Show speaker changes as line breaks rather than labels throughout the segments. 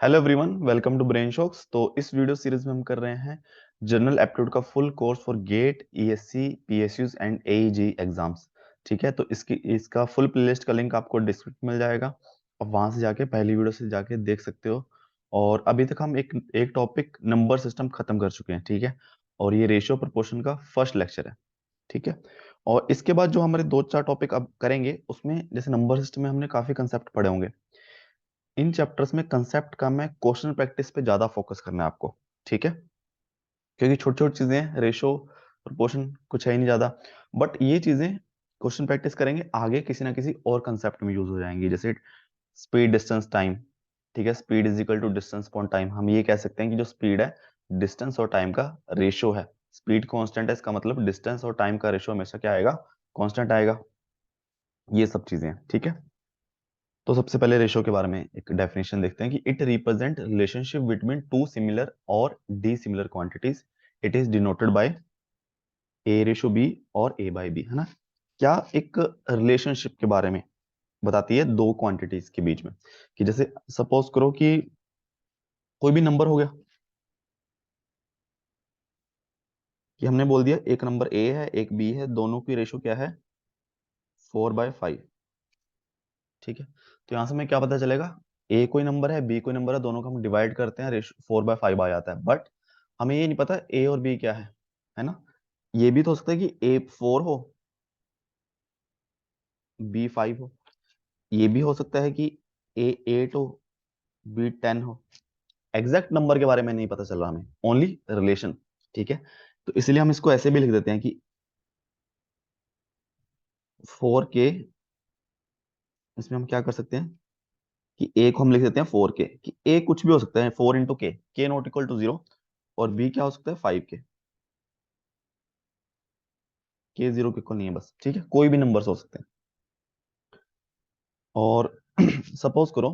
Hello everyone, welcome to brain shocks. तो इस video series में हम कर रहे हैं जनरल एप्टीट्यूड का full course for GATE, ESC, PSUs and AEG exams. ठीक है, तो इसका फुल प्लेलिस्ट का लिंक आपको डिस्क्रिप्शन मिल जाएगा और वहां से जाके पहली वीडियो से जाके देख सकते हो। और अभी तक हम एक एक टॉपिक नंबर सिस्टम खत्म कर चुके हैं। ठीक है, और ये रेशियो प्रोपोर्शन का फर्स्ट लेक्चर है। ठीक है, और इसके बाद जो हमारे दो चार टॉपिक अब करेंगे उसमें जैसे नंबर सिस्टम में हमने काफी कंसेप्ट पढ़े होंगे। इन चैप्टर्स में कंसेप्ट कम है, क्वेश्चन प्रैक्टिस पे ज्यादा फोकस करना है आपको। ठीक है, क्योंकि छोटी छोटी चीजें हैं, रेशो प्रोपोर्शन कुछ है ही नहीं ज्यादा, बट ये चीजें क्वेश्चन प्रैक्टिस करेंगे आगे किसी ना किसी और कंसेप्ट में यूज हो जाएंगी, जैसे स्पीड डिस्टेंस टाइम। ठीक है, speed is equal to distance upon time. हम ये कह सकते हैं कि जो स्पीड है डिस्टेंस और टाइम का रेशो है। स्पीड कांस्टेंट है, इसका मतलब डिस्टेंस और टाइम का रेशो हमेशा क्या आएगा? कांस्टेंट आएगा। ये सब चीजें हैं। ठीक है, तो सबसे पहले रेशो के बारे में एक डेफिनेशन देखते हैं कि it represent relationship between two similar और dissimilar quantities. It is denoted by A ratio B और ए बाय बी, है ना। क्या एक रिलेशनशिप के बारे में बताती है दो क्वांटिटीज के बीच में, कि जैसे सपोज करो कि कोई भी नंबर हो गया, कि हमने बोल दिया एक नंबर ए है एक बी है, दोनों की रेशो क्या है? 4/5। ठीक है, तो यहां से हमें क्या पता चलेगा? ए कोई नंबर है बी कोई नंबर है, दोनों को हम डिवाइड करते हैं, रेशो 4/5 आ जाता है। बट हमें ये नहीं पता ए और बी क्या है ना। ये भी तो हो सकता है कि ए 4 हो, बी 5 हो। ये भी हो सकता है कि ए 8 हो, बी 10 हो। एग्जैक्ट नंबर के बारे में नहीं पता चल रहा हमें, ओनली रिलेशन। ठीक है, तो इसलिए हम इसको ऐसे भी लिख देते हैं कि 4 के, इसमें हम क्या कर सकते हैं कि ए को हम लिख देते हैं 4 के, कि ए कुछ भी हो सकता है, 4 इंटू के नॉट इक्वल टू 0। और बी क्या हो सकता है? 5 के 0 के इक्वल नहीं है बस। ठीक है, कोई भी नंबर हो सकते हैं। और सपोज करो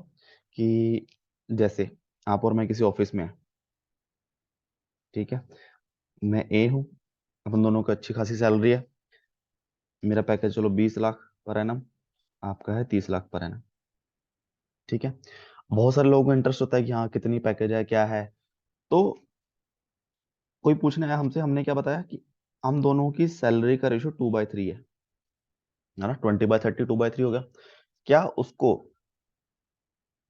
कि जैसे आप और मैं किसी ऑफिस में हैं। ठीक है, मैं ए हूं, अपन दोनों को अच्छी खासी सैलरी है। मेरा पैकेज चलो 20 लाख पर एनम, आपका है 30 लाख पर एनम। ठीक है, बहुत सारे लोगों को इंटरेस्ट होता है कि हाँ कितनी पैकेज है क्या है। तो कोई पूछने आया हमसे, हमने क्या बताया कि हम दोनों की सैलरी का रेशो 2/3 है ना। 20/30 2/3 हो गया। क्या उसको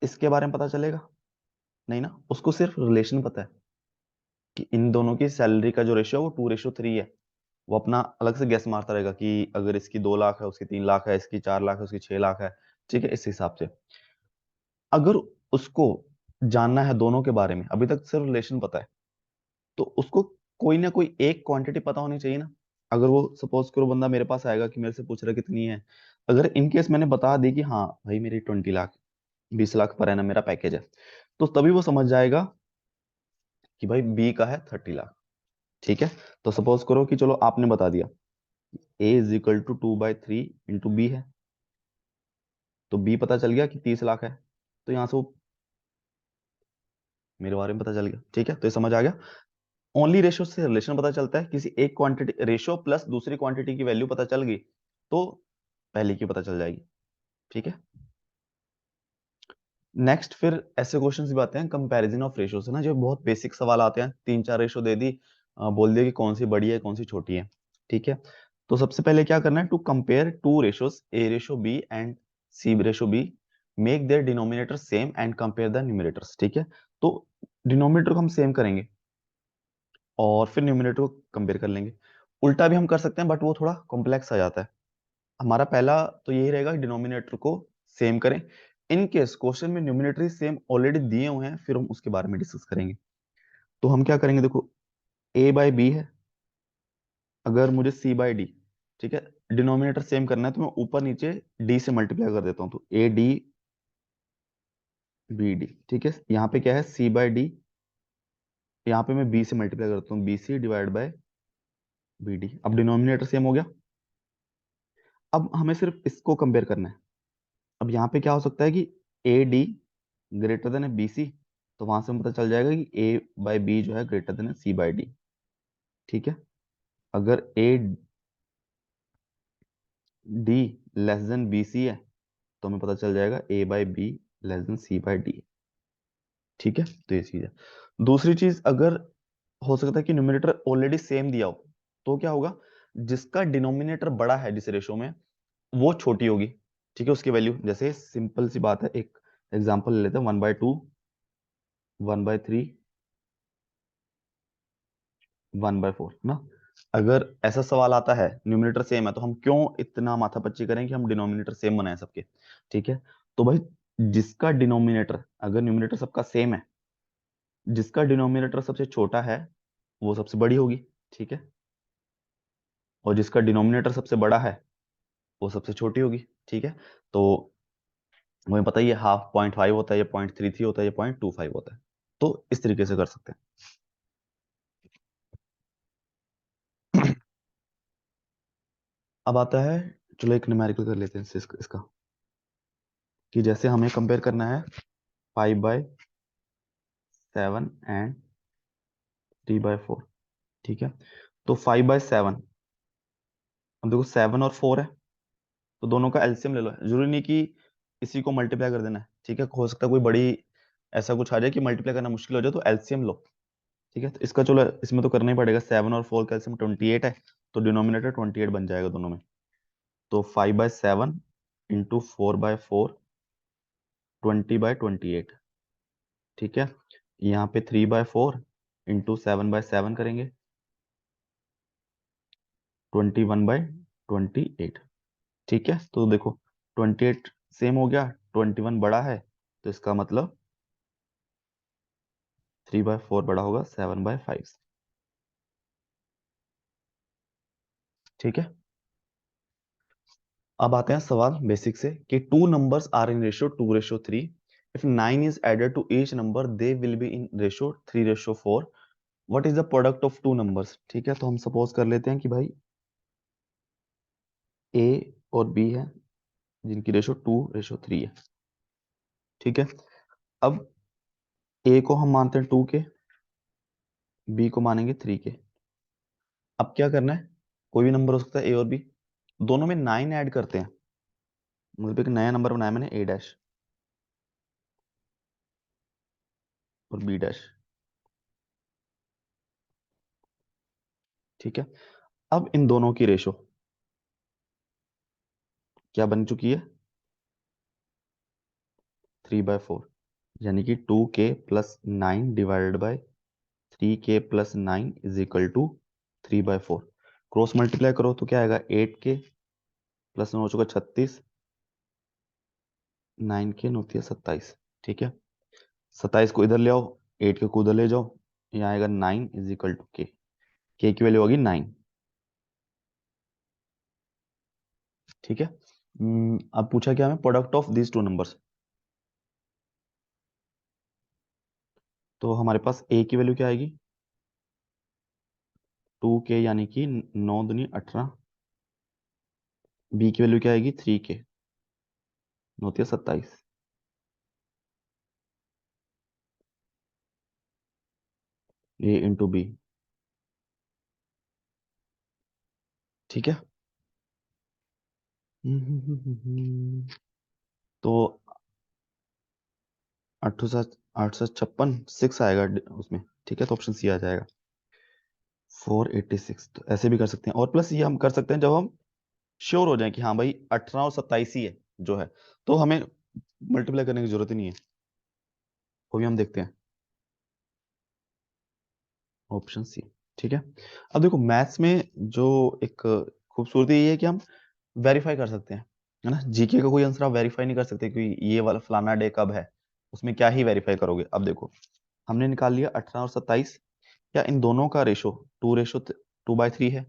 इसके बारे में पता चलेगा? नहीं ना, उसको सिर्फ रिलेशन पता है कि इन दोनों की सैलरी का जो रेशियो है वो 2/3 है। वो अपना अलग से गैस मारता रहेगा कि अगर इसकी 2 लाख है, उसकी 3 लाख है, इसकी 4 लाख है, उसकी 6 लाख है। ठीक है, इस हिसाब से अगर उसको जानना है दोनों के बारे में, अभी तक सिर्फ रिलेशन पता है, तो उसको कोई ना कोई एक क्वांटिटी पता होनी चाहिए ना। अगर वो सपोज करो बंदा मेरे पास आएगा कि मेरे से पूछ रहा है कितनी है, अगर इनकेस मैंने बता दी कि हाँ भाई मेरी 20 लाख, 20 लाख पर एनम मेरा पैकेज है, तो तभी वो समझ जाएगा कि भाई बी का है 30 लाख। ठीक है, तो सपोज करो कि चलो आपने बता दिया A is equal to 2/3 into B है, तो बी पता चल गया कि 30 लाख है, तो यहां से वो मेरे बारे में पता चल गया। ठीक है, तो ये समझ आ गया। ओनली रेशियो से रिलेशन पता चलता है, किसी एक क्वांटिटी रेशियो प्लस दूसरी क्वांटिटी की वैल्यू पता चल गई तो पहली की पता चल जाएगी। ठीक है, नेक्स्ट फिर ऐसे क्वेश्चंस भी आते हैं कंपैरिजन ऑफ रेशियो से ना, जो बहुत बेसिक सवाल आते हैं। तीन चार रेशियो दे दी, बोल दिया कि कौन सी बड़ी है कौन सी छोटी है। ठीक है, तो सबसे पहले क्या करना है? To compare two ratios a ratio b and c ratio b, make their denominator same and compare the numerators. ठीक है, तो डिनोमिनेटर को हम सेम करेंगे और फिर न्यूमरेटर को कंपेयर कर लेंगे। उल्टा भी हम कर सकते हैं बट वो थोड़ा कॉम्प्लेक्स आ जाता है। हमारा पहला तो यही रहेगा कि डिनोमिनेटर को सेम करें। इन केस क्वेश्चन में न्यूमिनेटर सेम ऑलरेडी दिए हुए हैं, फिर हम उसके बारे में डिस्कस करेंगे। तो हम क्या करेंगे? देखो, ए बाय बी है, अगर मुझे सी बाय डी, ठीक है, डिनोमिनेटर सेम करना है तो मैं ऊपर नीचे डी से मल्टीप्लाई कर देता हूँ, तो ए डी बी डी। ठीक है, यहाँ पे क्या है? सी बाय डी, यहाँ पे मैं बी से मल्टीप्लाई करता हूँ, b c divide by b d. अब डिनोमिनेटर सेम हो गया। अब हमें सिर्फ इसको कंपेयर करना है। अब यहाँ पे क्या हो सकता है कि ए डी ग्रेटर देन है बी सी, तो वहां से हमें पता चल जाएगा कि ए बाय बी जो है ग्रेटर देन है सी बाय डी। ठीक है, अगर A D less than B C है तो हमें पता चल जाएगा A by B less than C by D. ठीक है, तो ये चीज है। दूसरी चीज, अगर हो सकता है कि न्यूमरेटर ऑलरेडी सेम दिया हो, तो क्या होगा, जिसका डिनोमिनेटर बड़ा है जिस रेशो में, वो छोटी होगी। ठीक है, उसकी वैल्यू, जैसे सिंपल सी बात है, एक एग्जांपल ले लेते हैं, 1/2, 1/3, 1/4 ना। अगर ऐसा सवाल आता है, न्यूमरेटर सेम है, तो हम क्यों इतना माथापच्ची करें कि हम डिनोमिनेटर सेम बनाएं सबके। ठीक है, तो भाई जिसका डिनोमिनेटर, अगर न्यूमरेटर सबका सेम है, जिसका डिनोमिनेटर सबसे छोटा है वो सबसे बड़ी होगी। ठीक है, और जिसका डिनोमिनेटर सबसे बड़ा है वो सबसे छोटी होगी। ठीक है, तो हमें पता ही है, हाफ 0.5 होता है, या 0.33 होता है, या 0.25 होता है। तो इस तरीके से कर सकते हैं। अब आता है, चलो एक न्यूमेरिकल कर लेते हैं इसका, कि जैसे हमें कंपेयर करना है 5/7 एंड 3/4। ठीक है, तो 5/7, अब देखो 7 और 4 है, तो दोनों का एलसीएम ले लो। जरूरी नहीं कि इसी को मल्टीप्लाई कर देना है। ठीक है, हो सकता है कोई बड़ी ऐसा कुछ आ जाए कि मल्टीप्लाई करना मुश्किल हो जाए, तो एलसीएम लो। ठीक है, तो इसका चलो इसमें तो करना ही पड़ेगा, 7 और 4 का एलसीएम 28 है, तो डिनोमिनेटर 28 बन जाएगा दोनों में। तो 5/7 इंटू 4/4, 20/28। ठीक है, यहाँ पे 3/4 इंटू 7/7 करेंगे, 21/28। ठीक है, तो देखो 28 सेम हो गया, 21 बड़ा है, तो इसका मतलब 3/4 बड़ा होगा 7/5 से। ठीक है, अब आते हैं सवाल बेसिक से, कि two numbers are in ratio 2/3। If 9 is added to each number, they will be in ratio 3/4। What is the product of two numbers. ठीक है, तो हम सपोज कर लेते हैं कि भाई ए और बी है, जिनकी रेशियो 2/3 है। ठीक है, अब ए को हम मानते हैं 2 के, बी को मानेंगे 3 के। अब क्या करना है, कोई भी नंबर हो सकता है ए और बी, दोनों में 9 ऐड करते हैं। मतलब एक नया नंबर बनाया मैंने, A' और B'। ठीक है, अब इन दोनों की रेशो क्या बन चुकी है, 3/4। यानी कि 2k plus 9 divided by 3k+9 is equal to 3/4। Cross multiply करो तो क्या आएगा, 8k प्लस 9 हो चुका 36, 9k 9 × 27। ठीक है, 27 को इधर ले आओ, 8 को उधर ले जाओ, यहाँ आएगा 9 इज इक्वल टू के की वैल्यू होगी 9। ठीक है, अब पूछा क्या हमें, product of these two numbers. तो हमारे पास ए की वैल्यू क्या आएगी, 2k यानी कि 9 दूनी 18। बी की वैल्यू क्या आएगी, 3k, 9 × 27। ए इंटू बी। ठीक है, तो 856 6 आएगा उसमें। ठीक है, तो ऑप्शन सी आ जाएगा, 486। तो ऐसे भी कर सकते हैं, और प्लस ये हम कर सकते हैं जब हम श्योर हो जाए कि हाँ भाई 18 और 27 ही है जो है, तो हमें मल्टीप्लाई करने की जरूरत ही नहीं है। वो भी हम देखते हैं, ऑप्शन सी। ठीक है, अब देखो मैथ्स में जो एक खूबसूरती ये है कि हम वेरीफाई कर सकते हैं, है ना। जीके का कोई आंसर आप वेरीफाई नहीं कर सकते कि ये वाला फलाना डे कब है, उसमें क्या ही वेरीफाई करोगे। अब देखो हमने निकाल लिया 18 और 27, या इन दोनों का रेशो 2/3 है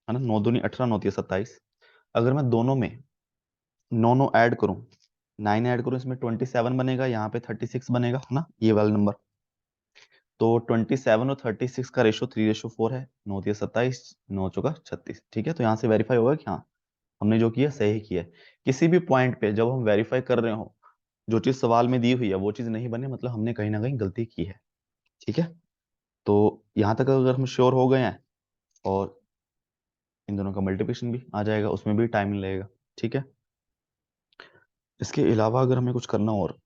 ना, 9 दूनी 18, 9 × 27। अगर मैं दोनों में 9 ऐड करूं, 9 ऐड करूं, इसमें 27 बनेगा, यहाँ पे 36 बनेगा, है ना, ये वाला नंबर। तो 27 और 36 का रेशो 3/4 है, 9 × 27, 9 × 36। ठीक है, तो यहाँ से वेरीफाई होगा कि हाँ हमने जो किया सही किया है। किसी भी पॉइंट पे जब हम वेरीफाई कर रहे हो, जो चीज सवाल में दी हुई है वो चीज नहीं बने, मतलब हमने कहीं ना कहीं गलती की है। ठीक है, तो यहाँ तक अगर हम श्योर हो गए हैं, और इन दोनों का मल्टीप्लिकेशन भी आ जाएगा, उसमें भी टाइम लगेगा। ठीक है, इसके अलावा अगर हमें कुछ करना हो और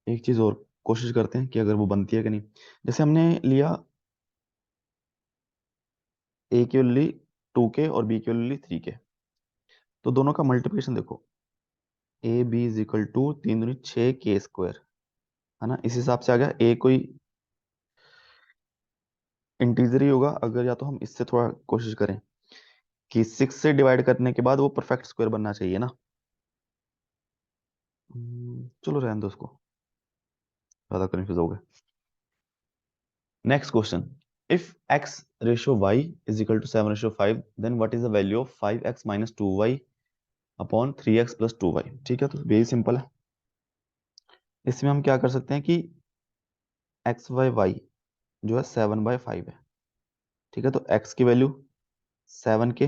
एक चीज और कोशिश करते हैं कि अगर वो बनती है कि नहीं। जैसे हमने लिया ए की वैल्यू 2 के और बी की वैल्यू 3 के, तो दोनों का मल्टीप्लिकेशन देखो, a b is equal to 3 दूनी 6 के स्क्वायर, है ना। इस हिसाब से आ गया, ए कोई इंटीजर ही होगा अगर, या तो हम इससे थोड़ा कोशिश करें कि 6 से डिवाइड करने के बाद वो परफेक्ट स्क्वायर बनना चाहिए ना। चलो रहने दो उसको, ज्यादा कंफ्यूज हो गए। Next question, if x ratio y is equal to 7:5, then what is the value of 5x minus 2y upon 3x plus 2y। ठीक है, तो वेरी सिंपल है। इसमें हम क्या कर सकते हैं कि y जो है 7/5 है। ठीक है, तो x की वैल्यू 7 के,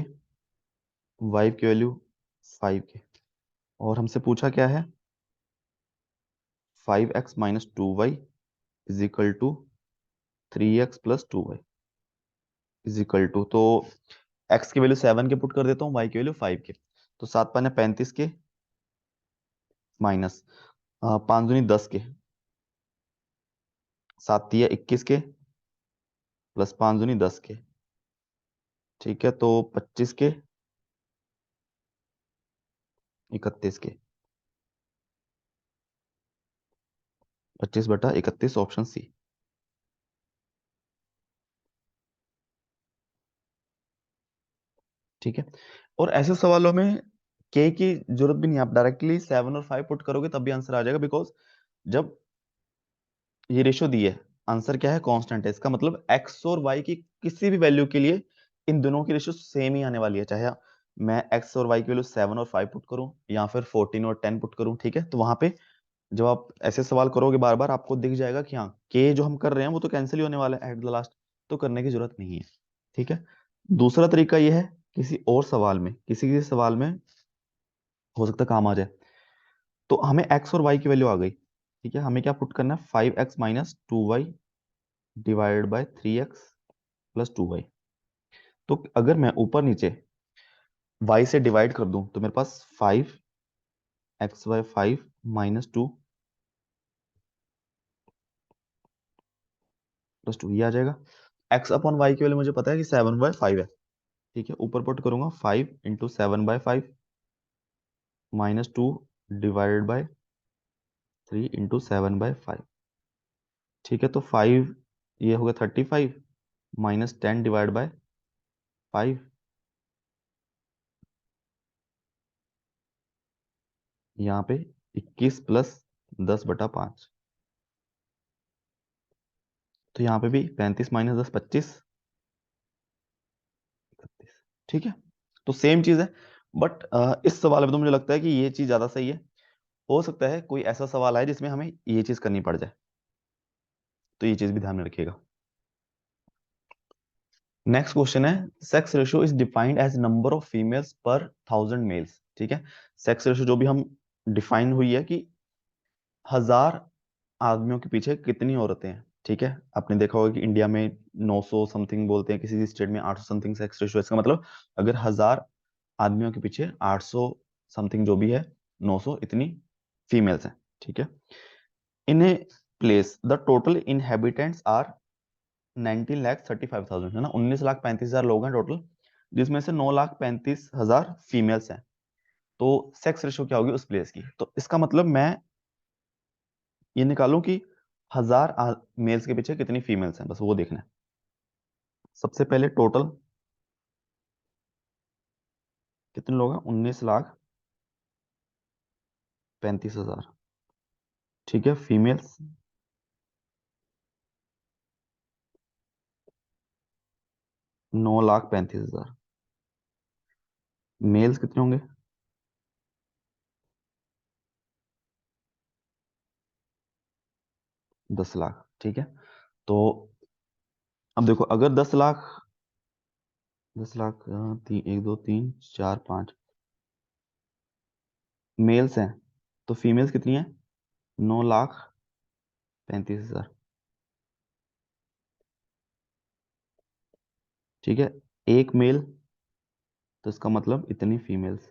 y की वैल्यू 5 के, और हमसे पूछा क्या है, 5x minus 2y is equal to 3x plus 2y is equal to, तो x की वैल्यू 7 के पुट कर देता हूँ, y की वैल्यू 5 के, तो 7×5 = 35 के, माइनस 5×2 = 10 के, 7×3 = 21 के, प्लस 5×2 = 10 के। ठीक है, तो 25 के 31 के, 25/31, ऑप्शन सी। ठीक है, और ऐसे सवालों में के की जरूरत भी नहीं है, आप डायरेक्टली 7 और 5 पुट करोगे तब भी आंसर आ जाएगा, बिकॉज जब ये रेशियो दी है, आंसर क्या है, कांस्टेंट है, इसका मतलब एक्स और वाई की किसी भी वैल्यू के लिए इन दोनों की रेशियो सेम ही आने वाली है, चाहे मैं एक्स और वाई की वैल्यू 7 और 5 पुट करूं या फिर 14 और 10 पुट करूं। ठीक है, तो वहां पे जब आप ऐसे सवाल करोगे बार बार, आपको दिख जाएगा कि हाँ, के जो हम कर रहे हैं वो तो कैंसिल ही होने वाला है एट द लास्ट, तो करने की जरूरत नहीं है। ठीक है, दूसरा तरीका ये है, किसी और सवाल में, किसी किसी सवाल में हो सकता है काम आ जाए, तो हमें एक्स और वाई की वैल्यू आ गई। ठीक है, हमें क्या पुट करना है, 5x - 2y divided by 3x plus 2y। तो अगर मैं ऊपर नीचे y से डिवाइड कर दूं तो मेरे पास 5x/5 - 2 प्लस 2 ये आ जाएगा। x अपॉन वाई की वैल्यू मुझे पता है कि 7/5 है। ठीक है, ऊपर पुट करूंगा 5 × 7/5 -2 डिवाइडेड बाय 3 × 7/5। ठीक है, तो 5 ये हो गया 35 -10 डिवाइड बाय 5, यहाँ पे 21 प्लस 10/5, तो यहाँ पे भी 35 - 10 = 25, 31। ठीक है, तो सेम चीज है, बट इस सवाल में तो मुझे लगता है कि ये चीज ज्यादा सही है। हो सकता है कोई ऐसा सवाल आए जिसमें हमें ये चीज करनी पड़ जाए, तो ये चीज भी ध्यान में रखिएगा। नेक्स्ट क्वेश्चन है, sex ratio is defined as number of females per 1000 mails. ठीक है, सेक्स रेशियो जो भी हम डिफाइन हुई है कि 1000 आदमियों के पीछे कितनी औरतें हैं। ठीक है, आपने देखा होगा कि इंडिया में 900 समथिंग बोलते हैं, किसी स्टेट में 800 समथिंग सेक्स रेशियो। इसका मतलब अगर 1000 आदमियों के पीछे 800 समथिंग जो भी है, 900 इतनी फीमेल्स हैं। ठीक है, in a place the total inhabitants are 19,35,000, है ना, 19,35,000 लोग हैं टोटल, जिसमें से 9,35,000 फीमेल्स हैं। तो सेक्स रेशियो क्या होगी उस प्लेस की, तो इसका मतलब मैं ये निकालूं कि 1000 मेल्स के पीछे कितनी फीमेल्स हैं, बस वो देखना है। सबसे पहले टोटल कितने लोग हैं, 19,35,000। ठीक है, फीमेल्स 9,35,000, मेल्स कितने होंगे, 10 लाख। ठीक है, तो अब देखो, अगर 10 लाख, 10 लाख, तीन, 1 2 3 4 5 मेल्स हैं, तो फीमेल्स कितनी है, 9,35,000। ठीक है, एक मेल, तो इसका मतलब इतनी फीमेल्स।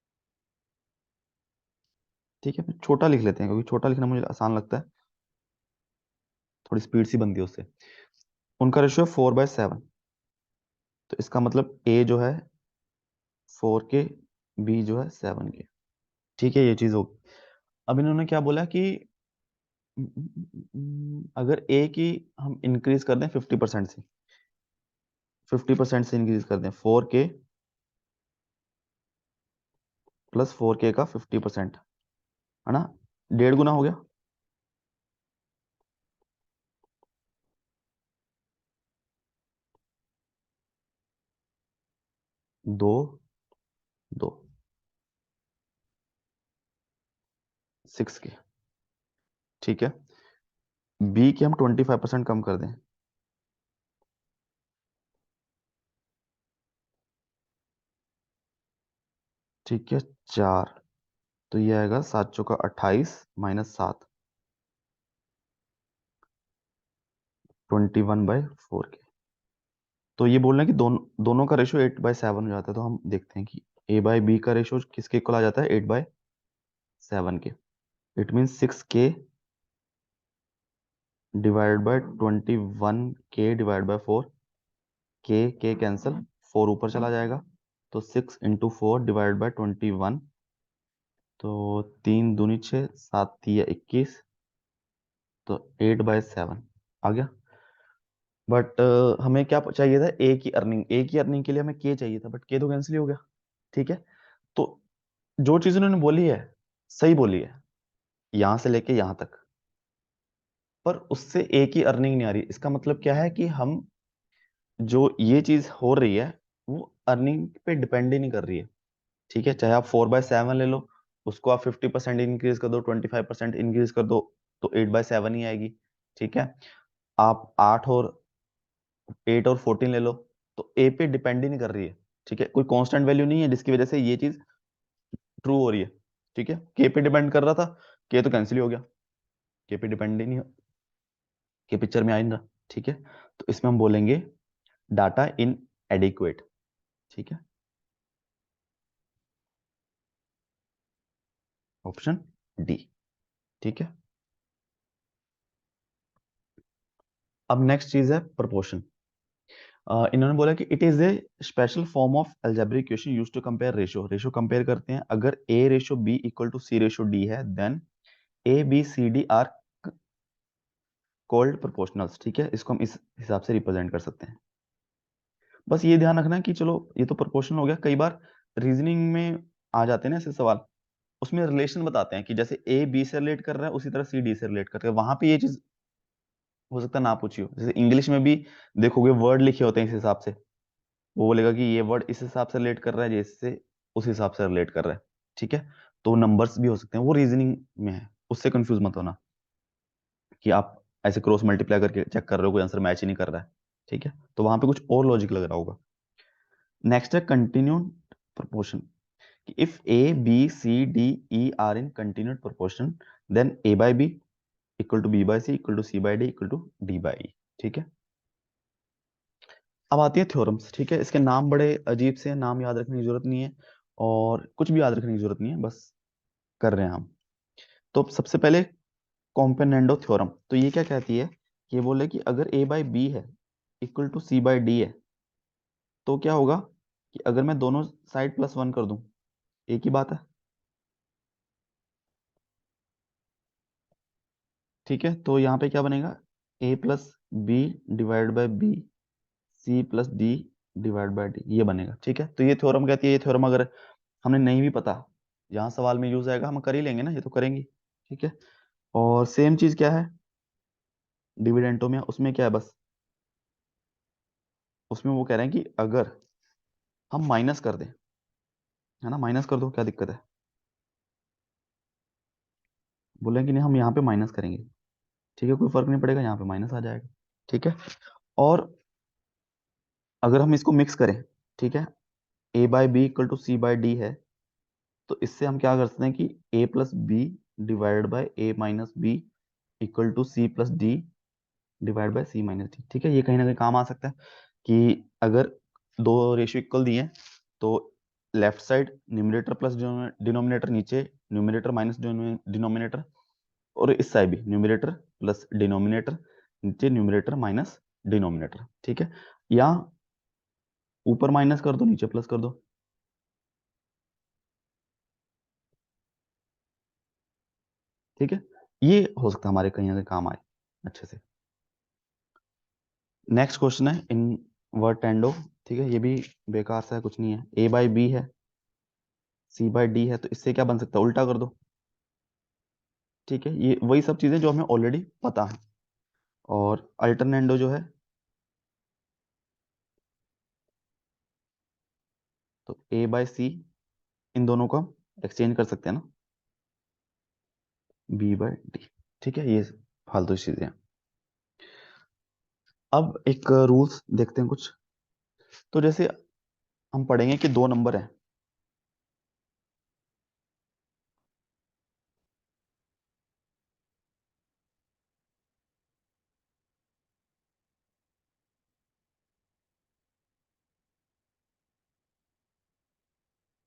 ठीक है, छोटा लिख लेते हैं क्योंकि छोटा लिखना मुझे आसान लगता है, थोड़ी स्पीड सी बनती है उससे। उनका रेशियो है 4/7, तो इसका मतलब ए जो है 4 के, बी जो है 7 के। ठीक है, ये चीज होगी। अब इन्होंने क्या बोला कि अगर ए की हम इंक्रीज कर दें 50% से, 50% से इंक्रीज कर दें 4 के प्लस 4 के का 50%, है ना, 1.5 गुना हो गया। दो, दो, 6 के। ठीक है, बी के हम 25% कम कर दें। ठीक है, 4, तो ये आएगा 7 चौका 28 -7, 21/4 के। तो ये बोल रहे हैं कि दोनों का रेशियो 8/7 हो जाता है, तो हम देखते हैं कि A/B का रेशियो किसके इक्वल आ जाता है, 8/7 के। इट मीन 6 के डिवाइडेड बाय 21 के डिवाइड बाय 4, के कैंसिल, 4 ऊपर चला जाएगा, तो 6 × 4 डिवाइड बाय 21, तो 3 दूनी 6, 7 × 3 = 21, तो 8/7 आ गया। बट हमें क्या चाहिए था, ए की अर्निंग के लिए हमें के चाहिए था, बट के तो कैंसिल हो गया। ठीक है, तो जो चीज उन्होंने बोली है सही बोली है, यहां से लेके यहां तक, पर उससे ए की अर्निंग नहीं आ रही। इसका मतलब क्या है कि हम, जो ये चीज हो रही है वो अर्निंग पे डिपेंड ही नहीं कर रही है। ठीक है, चाहे आप 4/7 ले लो, उसको आप 50% इंक्रीज कर दो, 25% इंक्रीज कर दो, तो 8/7 ही आएगी। ठीक है, आप 8 और 14 ले लो, तो ए पे डिपेंड ही नहीं कर रही है। ठीक है, कोई कांस्टेंट वैल्यू नहीं है जिसकी वजह से ये चीज ट्रू हो रही है। ठीक है, के पे डिपेंड कर रहा था, के तो कैंसिल ही हो गया, के पे डिपेंड ही नहीं, के पिक्चर में आ ही नहीं रहा। ठीक है, तो इसमें हम बोलेंगे डाटा इन एडिक्वेट। ठीक है, ऑप्शन डी। ठीक है, अब नेक्स्ट चीज है प्रोपोर्शन। इन्होंने बोला कि it is a special form of algebraic equation used to compare ratio. Ratio compare करते हैं, अगर A/B = C/D है, then A B C D are called proportionals. ठीक है, इसको हम इस हिसाब से रिप्रेजेंट कर सकते हैं। बस ये ध्यान रखना है कि चलो ये तो प्रोपोर्शनल हो गया, कई बार रीजनिंग में आ जाते हैं ना ऐसे सवाल, उसमें रिलेशन बताते हैं कि जैसे ए बी से रिलेट कर रहा है, उसी तरह सी डी से रिलेट करते हैं, वहां पे ये चीज हो सकता है ना पूछी हो। जैसे इंग्लिश में भी देखोगे वर्ड लिखे होते हैं इस हिसाब से, वो बोलेगा कि ये वर्ड इस हिसाब से रिलेट कर रहा है, जैसे उस हिसाब से रिलेट कर रहा है। ठीक है, तो नंबर्स भी हो सकते हैं, वो रीजनिंग में है, उससे कंफ्यूज मत होना कि आप ऐसे क्रॉस मल्टीप्लाई करके चेक कर रहे हो, कोई आंसर मैच ही नहीं कर रहा है। ठीक है, तो वहां पे कुछ और लॉजिक लग रहा होगा। नेक्स्ट है continued proportion. If A B C D E are in continued proportion, then A/B = B/C = C/D = D/E। ठीक है, अब आती है थ्योरम्स। ठीक है, इसके नाम बड़े अजीब से हैं, नाम याद रखने की जरूरत नहीं है और कुछ भी याद रखने की जरूरत नहीं है, बस कर रहे हैं हम। तो सबसे पहले कॉम्पेनेंडो थ्योरम, तो ये क्या कहती है, कि ये बोले कि अगर A/B है इक्वल टू C/D है, तो क्या होगा कि अगर मैं दोनों साइड +1 कर दूं, एक ही बात है। ठीक है, तो यहाँ पे क्या बनेगा, A+B/B, C+D/D, ये बनेगा। ठीक है, तो ये थ्योरम कहती है, ये थ्योरम अगर हमें नहीं भी पता, यहाँ सवाल में यूज आएगा, हम कर ही लेंगे ना, ये तो करेंगे। ठीक है, और सेम चीज क्या है डिविडेंटो में, उसमें क्या है, बस उसमें वो कह रहे हैं कि अगर हम माइनस कर दें, है ना, माइनस कर दो, क्या दिक्कत है, बोले कि नहीं हम यहाँ पे माइनस करेंगे। ठीक है, कोई फर्क नहीं पड़ेगा, यहाँ पे माइनस आ जाएगा। ठीक है, और अगर हम इसको मिक्स करें, ठीक है, A/B = C/D है, तो इससे हम क्या कर सकते हैं कि A+B/A-B = C+D/C-D। ठीक है, ये कहीं ना कहीं काम आ सकता है कि अगर दो रेशियो इक्वल दिए हैं, तो left side numerator plus denominator, नीचे न्यूमरेटर माइनस डिनोमिनेटर, और इस साइड भी न्यूमरेटर प्लस डिनोमिनेटर, नीचे न्यूमरेटर माइनस डिनोमिनेटर। ठीक है, या ऊपर माइनस कर दो, नीचे प्लस कर दो। ठीक है, ये हो सकता है हमारे कहीं ना कहीं काम आए अच्छे से। नेक्स्ट क्वेश्चन है इन वर्टेंडो। ठीक है, ये भी बेकार सा है, कुछ नहीं है। ए बाई बी है, सी बाई डी है, तो इससे क्या बन सकता है, उल्टा कर दो। ठीक है, ये वही सब चीजें जो हमें ऑलरेडी पता है। और अल्टरनेंडो जो है, तो ए बाय सी, इन दोनों को हम एक्सचेंज कर सकते हैं ना, बी बाय डी। ठीक है, ये फालतू चीजें हैं। अब एक रूल्स देखते हैं कुछ। तो जैसे हम पढ़ेंगे कि दो नंबर है,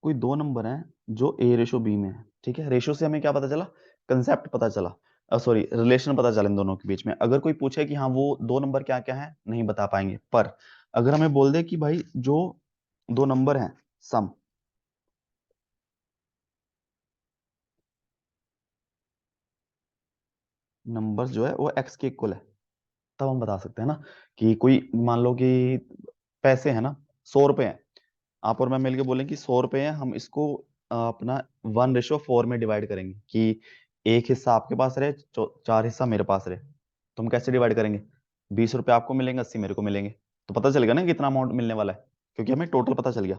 कोई दो नंबर हैं जो ए रेशो बी में है। ठीक है, रेशो से हमें क्या पता चला, कंसेप्ट पता चला, सॉरी रिलेशन पता चला इन दोनों के बीच में। अगर कोई पूछे कि हाँ वो दो नंबर क्या क्या है, नहीं बता पाएंगे। पर अगर हमें बोल दे कि भाई जो दो नंबर हैं सम, नंबर्स जो है वो एक्स के इक्वल है, तब हम बता सकते हैं ना कि कोई, मान लो कि पैसे है ना, 100 रुपए हैं, आप और मैं मिलके बोलें कि 100 रुपए हैं, हम इसको अपना 1:4 में डिवाइड करेंगे कि एक हिस्सा आपके पास रहे, चार हिस्सा मेरे पास रहे। तो हम कैसे डिवाइड करेंगे, 20 रुपए आपको मिलेंगे, 80 मेरे को मिलेंगे। तो पता चलेगा ना कितना अमाउंट मिलने वाला है, क्योंकि हमें टोटल पता चल गया।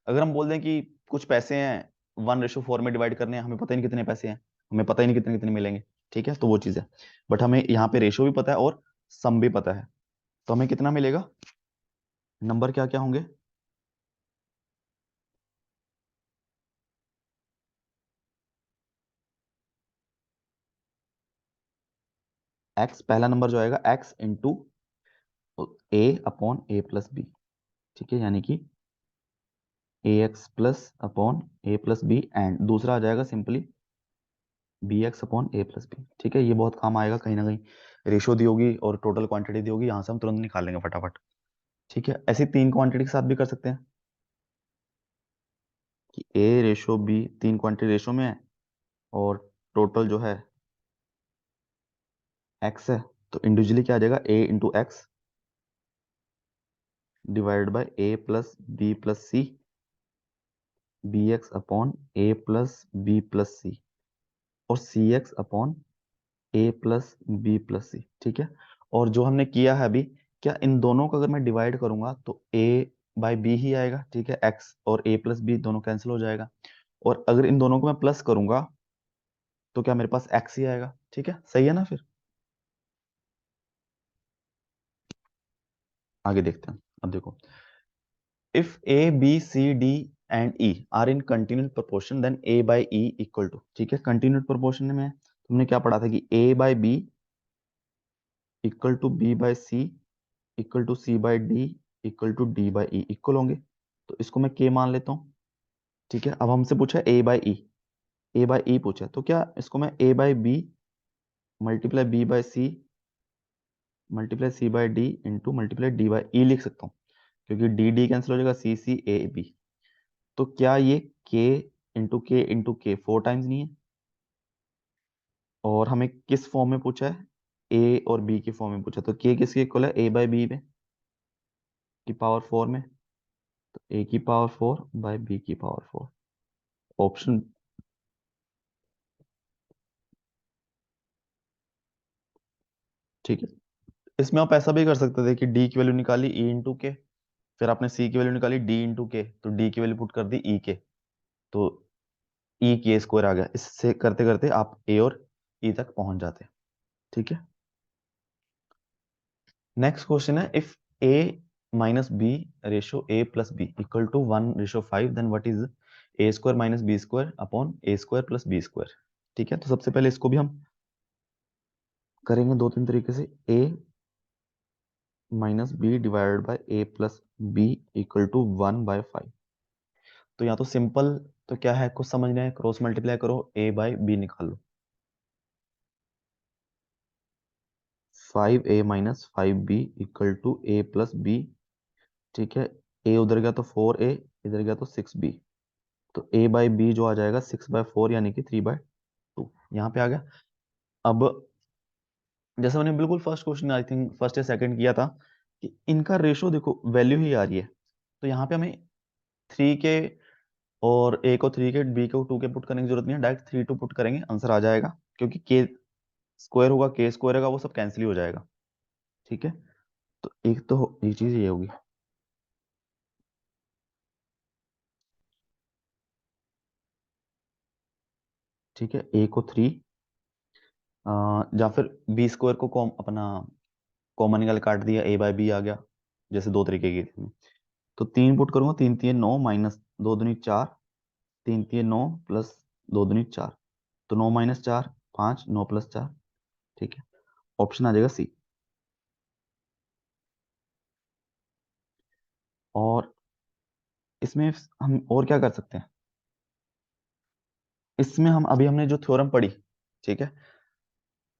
अगर हम बोल दें कि कुछ पैसे हैं 1:4 में डिवाइड करने हैं, हमें पता ही नहीं कितने पैसे हैं, हमें पता ही नहीं कितने कितने मिलेंगे। ठीक है, तो वो चीज़ है। बट हमें यहाँ पे रेशो भी पता है और सम भी पता है, तो हमें कितना मिलेगा, नंबर क्या क्या होंगे। एक्स, पहला नंबर जो आएगा X into A upon A plus B. ठीक है, यानी कि A X plus upon A plus B, and दूसरा आ जाएगा simply B X upon A plus B. ठीक है, ये बहुत काम आएगा, कहीं ना कहीं रेशो दी होगी और टोटल क्वांटिटी दी होगी, यहाँ से हम तुरंत निकाल लेंगे फटाफट। ठीक है, ऐसे तीन क्वांटिटी के साथ भी कर सकते हैं कि ए रेशो बी, तीन क्वांटिटी रेशो में है और टोटल जो है एक्स है, तो इंडिविजुअली क्या आ जाएगा, A into X divided by A plus B plus C, B X upon A plus B plus C, और C X upon A plus B plus C. ठीक है, और जो हमने किया है अभी, क्या इन दोनों को अगर मैं डिवाइड करूंगा तो ए बाई बी ही आएगा। ठीक है, एक्स और ए प्लस बी दोनों कैंसिल हो जाएगा, और अगर इन दोनों को मैं प्लस करूंगा तो क्या मेरे पास एक्स ही आएगा। ठीक है, सही है ना। फिर आगे देखते हैं। अब देखो, if a b c d and e are in continuous proportion then a by E equal to. ठीक है, कंटिन्यूस प्रोपोर्शन में तुमने क्या पढ़ा था कि A by B equal to B by C equal to C by D equal to D by E equal होंगे। तो इसको मैं के मान लेता हूँ। ठीक है, अब हमसे पूछा ए बाई ई, ए बाई ई पूछा, तो क्या इसको मैं A by B multiply B by C multiply C by D into multiply D by E लिख सकता हूँ, क्योंकि डी डी कैंसिल हो जाएगा, सी सी ए बी। तो क्या ये के इंटू के 4 टाइम्स नहीं है, और हमें किस फॉर्म में पूछा है, ए और बी की फॉर्म में पूछा, तो के किसके इक्वल है, ए बाई बी में की पावर 4 में, तो ए की पावर 4 बाई बी की पावर 4। ऑप्शन, ठीक है, इसमें आप ऐसा भी कर सकते थे कि डी की वैल्यू निकाली ई इंटू के, फिर आपने सी की वैल्यू निकाली डी इंटू के, तो डी की वैल्यू पुट कर दी ई के, तो ई के स्क्वायर आ गया। इससे करते करते आप ए और ई तक पहुंच जाते हैं। ठीक है, नेक्स्ट क्वेश्चन है, if a minus b ratio a plus B equal to 1:5, then what is a square minus b square upon a square plus b square. ठीक है, तो सबसे पहले इसको भी हम करेंगे दो तीन तरीके से। A minus B divided by A plus B equal to 1/5। तो या तो सिंपल, तो क्या है कुछ समझना है, क्रॉस मल्टीप्लाई करो, ए बाई बी निकाल लो। 5a - 5b equal to a+b। ठीक है, ए उधर गया तो 4a, इधर गया तो 6b। तो a/b जो आ जाएगा 6/4 यानी कि 3/2, यहाँ पे आ गया। अब जैसे मैंने बिल्कुल first question I think first या सेकंड किया था, कि इनका रेशो देखो वैल्यू ही आ रही है, तो यहाँ पे हमें 3 के और ए को 3 के, बी को 2 के पुट करने की जरूरत नहीं है, डायरेक्ट 3 2 पुट करेंगे आंसर आ जाएगा, क्योंकि के स्क्वायर होगा, के स्क्वायर होगा, वो सब कैंसिल ही हो जाएगा। ठीक है, तो एक तो ये चीज ये होगी। ठीक है, ए को 3, या फिर बी स्क्वायर को अपना कॉमन निकाल काट दिया, a/b आ गया, जैसे दो तरीके की थी। तो 3 पुट करूंगा, 3 3 9 माइनस 2 दूनी 4, 3 3 9 प्लस 2 दूनी 4, तो 9 - 4 5, 9 + 4। ठीक है, ऑप्शन आ जाएगा सी। और इसमें हम और क्या कर सकते हैं, इसमें हम अभी हमने जो थ्योरम पढ़ी, ठीक है,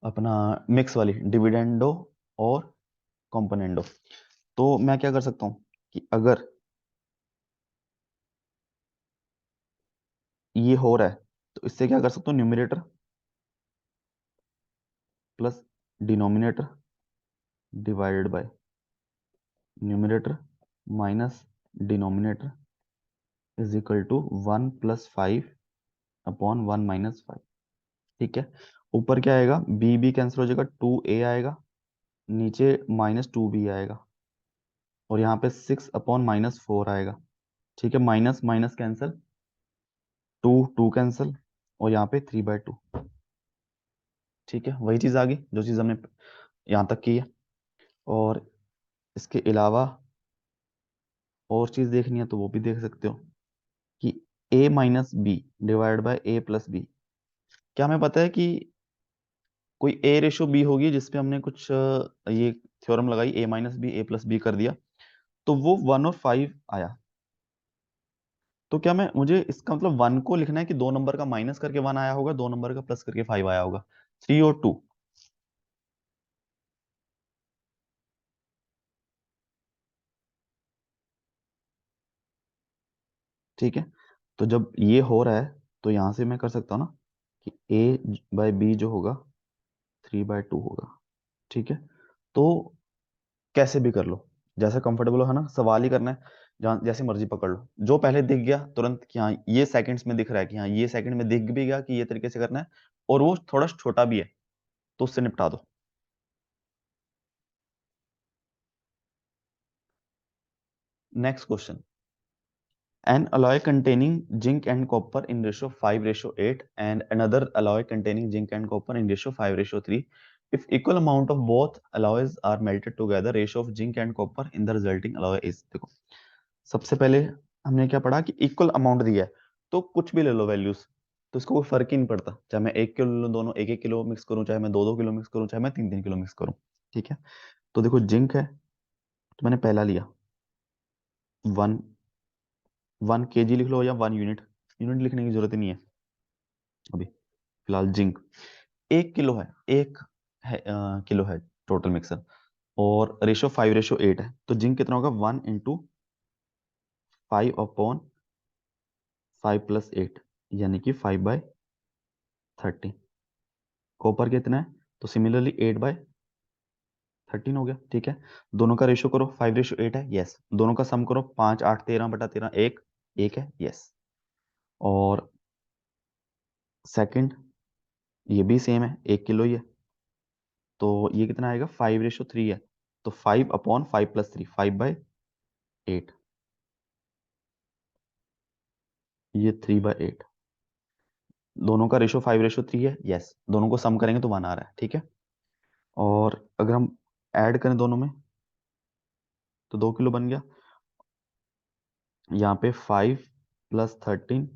अपना मिक्स वाली, डिविडेंडो और कॉम्पोनेंडो, तो मैं क्या कर सकता हूँ कि अगर ये हो रहा है, तो इससे क्या कर सकता हूँ, numerator plus denominator divided by numerator minus denominator is equal to 1 + 5/1 - 5। ठीक है, ऊपर क्या आएगा, बी बी कैंसिल हो जाएगा, 2a आएगा, नीचे -2b आएगा, और यहाँ पे 6/-4 आएगा। ठीक है, माइनस माइनस कैंसिल, 2 2 कैंसिल, और यहाँ पे 3/2। ठीक है, वही चीज आ गई जो चीज हमने यहाँ तक की है। और इसके अलावा और चीज देखनी है तो वो भी देख सकते हो, कि a - b divide by a+b। क्या हमें पता है कि कोई a/b होगी जिसपे हमने कुछ ये थ्योरम लगाई, a - b a+b कर दिया, तो वो 1 और 5 आया। तो क्या मैं, मुझे इसका मतलब 1 को लिखना है कि 2 नंबर का माइनस करके 1 आया होगा, 2 नंबर का प्लस करके 5 आया होगा, 3 और 2। ठीक है, तो जब ये हो रहा है, तो यहां से मैं कर सकता हूँ ना, कि a/b जो होगा 3/2 होगा। ठीक है, तो कैसे भी कर लो, जैसा कंफर्टेबल हो, है ना, सवाल ही करना है, जहाँ जैसे मर्जी पकड़ लो, जो पहले दिख गया तुरंत कि हाँ ये सेकंड्स में दिख रहा है, कि हाँ ये सेकंड में दिख भी गया कि ये तरीके से करना है, और वो थोड़ा छोटा भी है, तो उससे निपटा दो। Next question, an alloy containing zinc and copper in ratio 5:8 and another alloy containing zinc and copper in ratio 5:3. If equal amount of both alloys are melted together, ratio of zinc and copper in the resulting alloy is। देखो, सबसे पहले हमने क्या पढ़ा कि equal amount दिया है, तो कुछ भी ले लो वैल्यूज, तो इसको कोई फर्क ही नहीं पड़ता, चाहे मैं 1 किलो लूँ, दोनों 1 1 किलो मिक्स करूँ, चाहे मैं 2 2 किलो मिक्स करूँ, चाहे मैं 3 3 किलो मिक्स करूँ। ठीक है, तो देखो जिंक है, तो मैंने पहला लिया, 1 1 kg लिख लो, या 1 यूनिट, यूनिट लिखने की जरूरत ही नहीं है अभी, फिलहाल जिंक 1 किलो है, 1 किलो है टोटल मिक्सर, और रेशो 5:8 है, तो जिंक कितना होगा, 1 × 5/5 + 8, यानी कि 5/13। कॉपर कितना है, तो सिमिलरली 8/13 हो गया। ठीक है, दोनों का रेशो करो, 5:8 है, यस, दोनों का सम करो, 5 8 13/13, एक एक है, यस। और सेकंड, ये भी सेम है, 1 किलो ही है, तो ये कितना आएगा, 5:3 है, तो 5/5 + 3, 5/8, ये 3/8। दोनों का रेशो 5:3 है, यस, दोनों को सम करेंगे तो 1 आ रहा है। ठीक है, और अगर हम ऐड करें दोनों में, तो 2 किलो बन गया, यहाँ पे 5 + 13,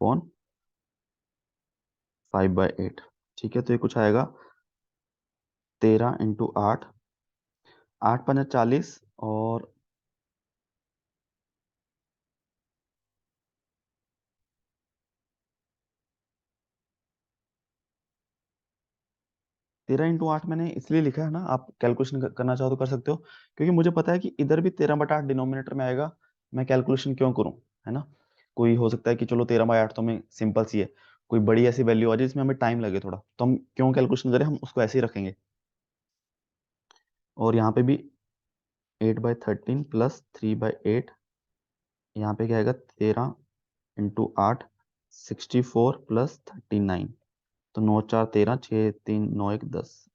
अपॉन 5/8। ठीक है, तो ये कुछ आएगा 13 × 8, 8×5 = 40 और 13 × 8 मैंने इसलिए लिखा है ना, आप कैलकुलेशन करना चाहो तो कर सकते हो, क्योंकि मुझे पता है कि इधर भी 13/8 डिनोमिनेटर में आएगा। मैं कैलकुलेशन क्यों करूं, है ना। कोई हो सकता है कि चलो 13/8 तो हमें सिंपल सी है, कोई बड़ी ऐसी वैल्यू आ जाए जिसमें हमें टाइम लगे थोड़ा, तो हम क्यों कैलकुलेशन करें, हम उसको ऐसे ही रखेंगे। और यहाँ पे भी 8/13 + 3/8, यहाँ पे क्या आएगा 13 × 8, 64 + 39, तो 9 × 4 = 13, 6 × 3 = 9, 1 = 10।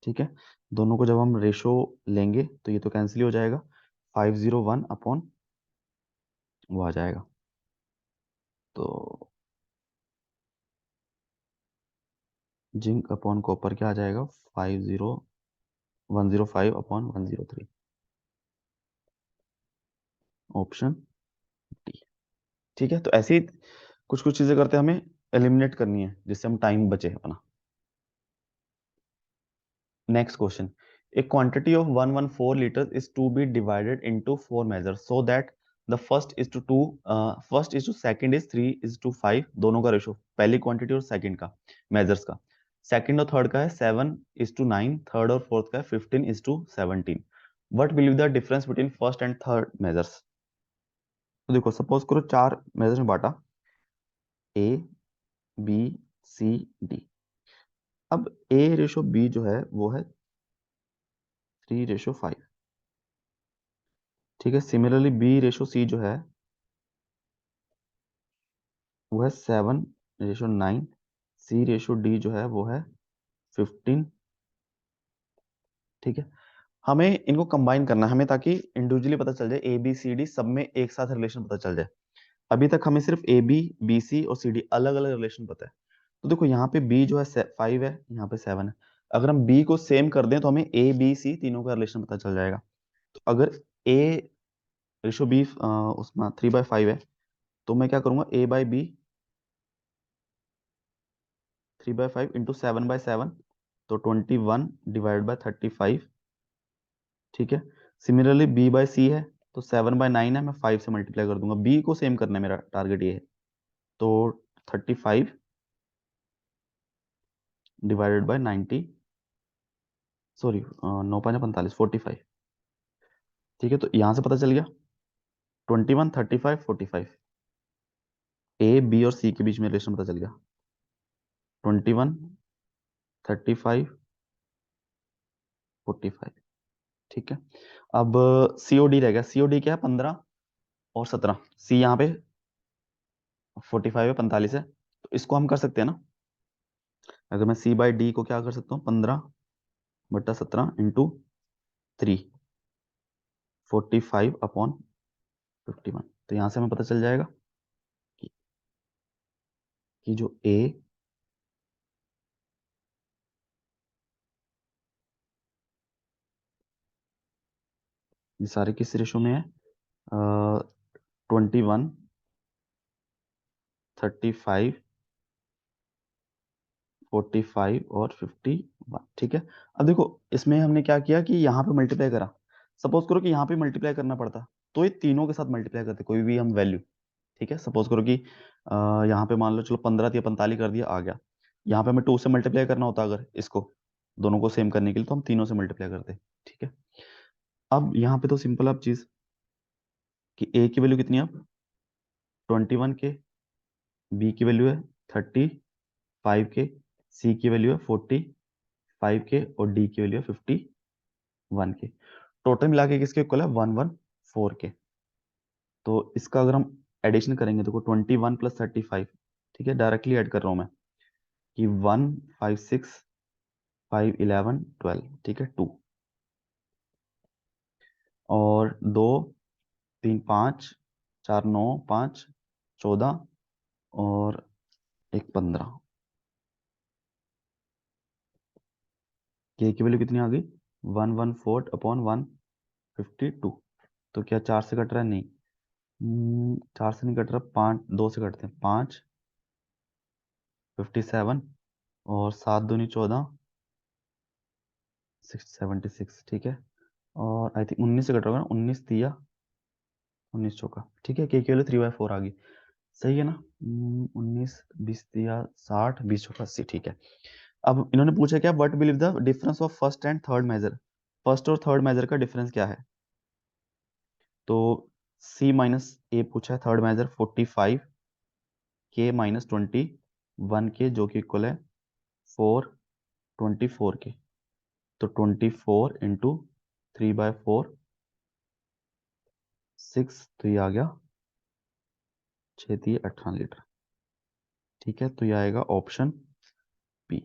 ठीक है, दोनों को जब हम रेशो लेंगे तो ये तो कैंसिल ही हो जाएगा, 501 अपॉन वो आ जाएगा, तो जिंक अपॉन कॉपर क्या आ जाएगा 105 अपॉन 103, ऑप्शन डी। ठीक है, तो ऐसे ही कुछ कुछ चीजें करते हैं, हमें एलिमिनेट करनी है जिससे हम टाइम बचे अपना। Next question. A quantity of 114 liters is to be divided into 4 measures so that the first is to second is 3:5, दोनों का रेशो, पहली क्वांटिटी और सेकंड का मेजर्स का, सेकंड और थर्ड का है 7:9, थर्ड और फोर्थ का है 15:17। What will be the difference between first and third measures. तो देखो, सपोज करो 4 मेजर्स में बांटा, ए बी सी डी। अब A/B जो है वो है 3:5। ठीक है, सिमिलरली B/C जो है वो है 7:9, C/D जो है वो है 15। ठीक है, हमें इनको कंबाइन करना है, हमें ताकि इंडिविजुअली पता चल जाए, ABCD सब में एक साथ रिलेशन पता चल जाए। अभी तक हमें सिर्फ AB BC और CD अलग अलग रिलेशन पता है। तो देखो, यहाँ पे B जो है 5 है, यहाँ पे 7 है। अगर हम B को सेम कर दें तो हमें ABC तीनों का रिलेशन पता चल जाएगा। तो अगर A/B उसमें 3/5 है, तो मैं क्या करूंगा, A/B 3/5 इंटू 7/7, तो 21/35। ठीक है, सिमिलरली B/C है, तो 7/9 है, मैं 5 से मल्टीप्लाई कर दूंगा, B को सेम करना है, मेरा टारगेट ये है। तो 35/90, सॉरी 9×5 = 45। ठीक है, तो यहां से पता चल गया 21, 35, 45, A B और C के बीच में रिलेशन पता चल गया, 21, 35, 45। ठीक है, अब COD रह गया, COD क्या है 15 और 17, C यहाँ पे 45 है, 45 है, तो इसको हम कर सकते हैं ना। अगर मैं C/D को क्या कर सकता हूँ, 15/17 इंटू 3, 45/51, तो यहां से हमें पता चल जाएगा कि, जो A ये सारे किस रेशो में है, 21, 35, 45 और 51। ठीक है, अब देखो इसमें हमने क्या किया कि यहाँ पे मल्टीप्लाई करा, सपोज करो कि यहाँ पे मल्टीप्लाई करना पड़ता तो ये तीनों के साथ मल्टीप्लाई करते कोई भी हम वैल्यू। ठीक है, सपोज करो कि यहाँ पे मान लो चलो 15 या 45 कर दिया, आ गया। यहाँ पे हमें 2 से मल्टीप्लाई करना होता अगर इसको दोनों को सेम करने के लिए, तो हम तीनों से मल्टीप्लाई करते। ठीक है, अब यहाँ पे तो सिंपल अब चीज कि A की वैल्यू कितनी है अब 21 के, B की वैल्यू है 35 के, C की वैल्यू है 45 के और D की वैल्यू है 51 के। टोटल मिला के किसके इक्वल है 114 के। तो इसका अगर हम एडिशन करेंगे, देखो 21 + 35, ठीक है, डायरेक्टली ऐड कर रहा हूं मैं कि 1 5 6 5 11 12, ठीक है 2 और 2 3 5 4 9 5 14 और 1 15। के की वैल्यू कितनी आ गई 114/152। तो क्या 4 से कट रहा है, नहीं, 4 से नहीं कट रहा, 5 2 से कटते हैं, 5 57 और 7 दूनी 14 676, ठीक है। और आई थिंक 19 से कट रहा होगा ना, 19 दिया 19 चौका, ठीक है, के वैल्यू 3/4 आ गई, सही है ना। 19 20 दिया 60 20 चौका 80, ठीक है। अब इन्होंने पूछा क्या, what will the difference of first and third major, first और थर्ड मेजर का डिफरेंस क्या है। तो सी माइनस ए पूछा है, थर्ड मेजर 45 के माइनस 21 के, जो कि इक्वल है 424 के। तो 24 इंटू 3/4 6, तो ये आ गया 6 18 लीटर, ठीक है। तो ये आएगा ऑप्शन बी,